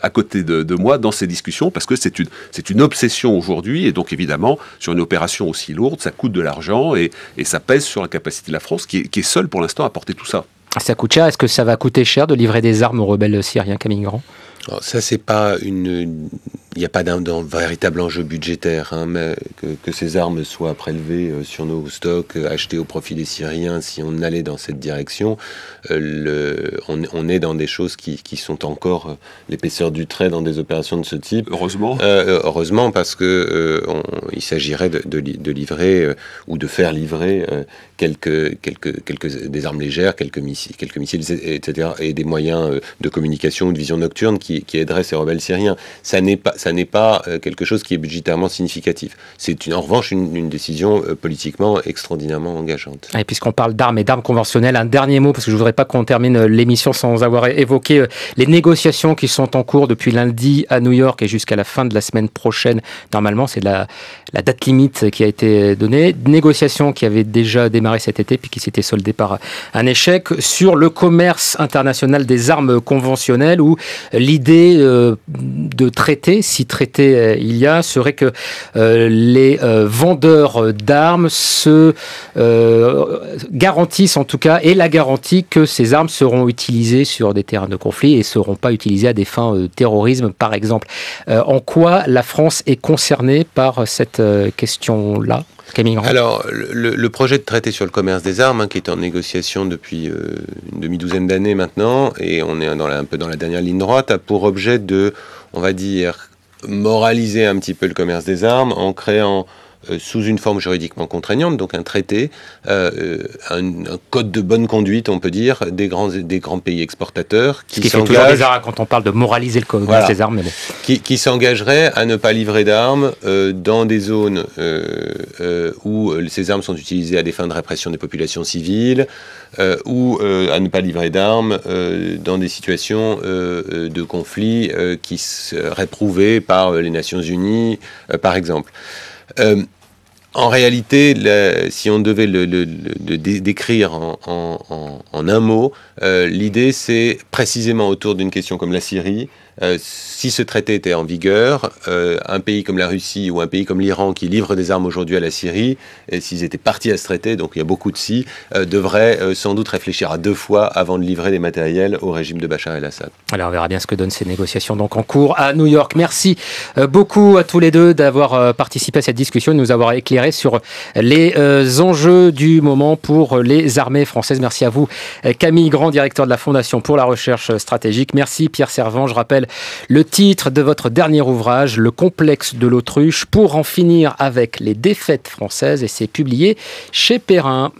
[SPEAKER 2] à côté de moi dans ces discussions, parce que c'est une obsession aujourd'hui, et donc évidemment, sur une opération aussi lourde, ça coûte de l'argent, et ça pèse sur la capacité de la France, qui est seule pour l'instant à porter tout ça.
[SPEAKER 1] Ça coûte cher. Est-ce que ça va coûter cher de livrer des armes aux rebelles syriens, Camille Grand?
[SPEAKER 3] Alors ça, c'est pas il n'y a pas d'un véritable enjeu budgétaire, hein, mais que ces armes soient prélevées sur nos stocks, achetées au profit des Syriens, si on allait dans cette direction, on est dans des choses qui sont encore l'épaisseur du trait dans des opérations de ce type.
[SPEAKER 2] Heureusement.
[SPEAKER 3] Heureusement, parce que il s'agirait de livrer ou de faire livrer des armes légères, quelques missiles, etc., et des moyens de communication ou de vision nocturne qui aideraient ces rebelles syriens. Ça ça n'est pas quelque chose qui est budgétairement significatif. C'est en revanche une décision politiquement extraordinairement engageante.
[SPEAKER 1] Et puisqu'on parle d'armes et d'armes conventionnelles, un dernier mot, parce que je ne voudrais pas qu'on termine l'émission sans avoir évoqué les négociations qui sont en cours depuis lundi à New York et jusqu'à la fin de la semaine prochaine. Normalement, c'est la date limite qui a été donnée. Négociations qui avaient déjà démarré cet été, puis qui s'étaient soldées par un échec sur le commerce international des armes conventionnelles, où l'idée de traiter, si traité il y a, serait que les vendeurs d'armes se garantissent en tout cas, et la garantie que ces armes seront utilisées sur des terrains de conflit et ne seront pas utilisées à des fins de terrorisme, par exemple. En quoi la France est concernée par cette question-là ? Camille Grand.
[SPEAKER 3] Alors, le projet de traité sur le commerce des armes, qui est en négociation depuis une demi-douzaine d'années maintenant, et on est un peu dans la dernière ligne droite, a pour objet de, on va dire, moraliser un petit peu le commerce des armes en créant sous une forme juridiquement contraignante, donc un traité, un code de bonne conduite, on peut dire, des grands pays exportateurs qui
[SPEAKER 1] s'engagent... toujours bizarre quand on parle de moraliser le commerce des armes. Mais bon.
[SPEAKER 3] Qui s'engageraient à ne pas livrer d'armes dans des zones où ces armes sont utilisées à des fins de répression des populations civiles, ou à ne pas livrer d'armes dans des situations de conflit qui seraient prouvées par les Nations Unies, par exemple. En réalité, si on devait le décrire en un mot, l'idée c'est précisément autour d'une question comme la Syrie. Si ce traité était en vigueur, un pays comme la Russie ou un pays comme l'Iran qui livre des armes aujourd'hui à la Syrie, et s'ils étaient partis à ce traité, donc il y a beaucoup de si, devraient sans doute réfléchir à 2 fois avant de livrer des matériels au régime de Bachar el-Assad.
[SPEAKER 1] Alors on verra bien ce que donnent ces négociations donc en cours à New York. Merci beaucoup à tous les deux d'avoir participé à cette discussion et de nous avoir éclairé sur les enjeux du moment pour les armées françaises. Merci à vous Camille Grand, directeur de la Fondation pour la recherche stratégique. Merci Pierre Servan. Je rappelle le titre de votre dernier ouvrage, Le complexe de l'autruche, pour en finir avec les défaites françaises, et c'est publié chez Perrin.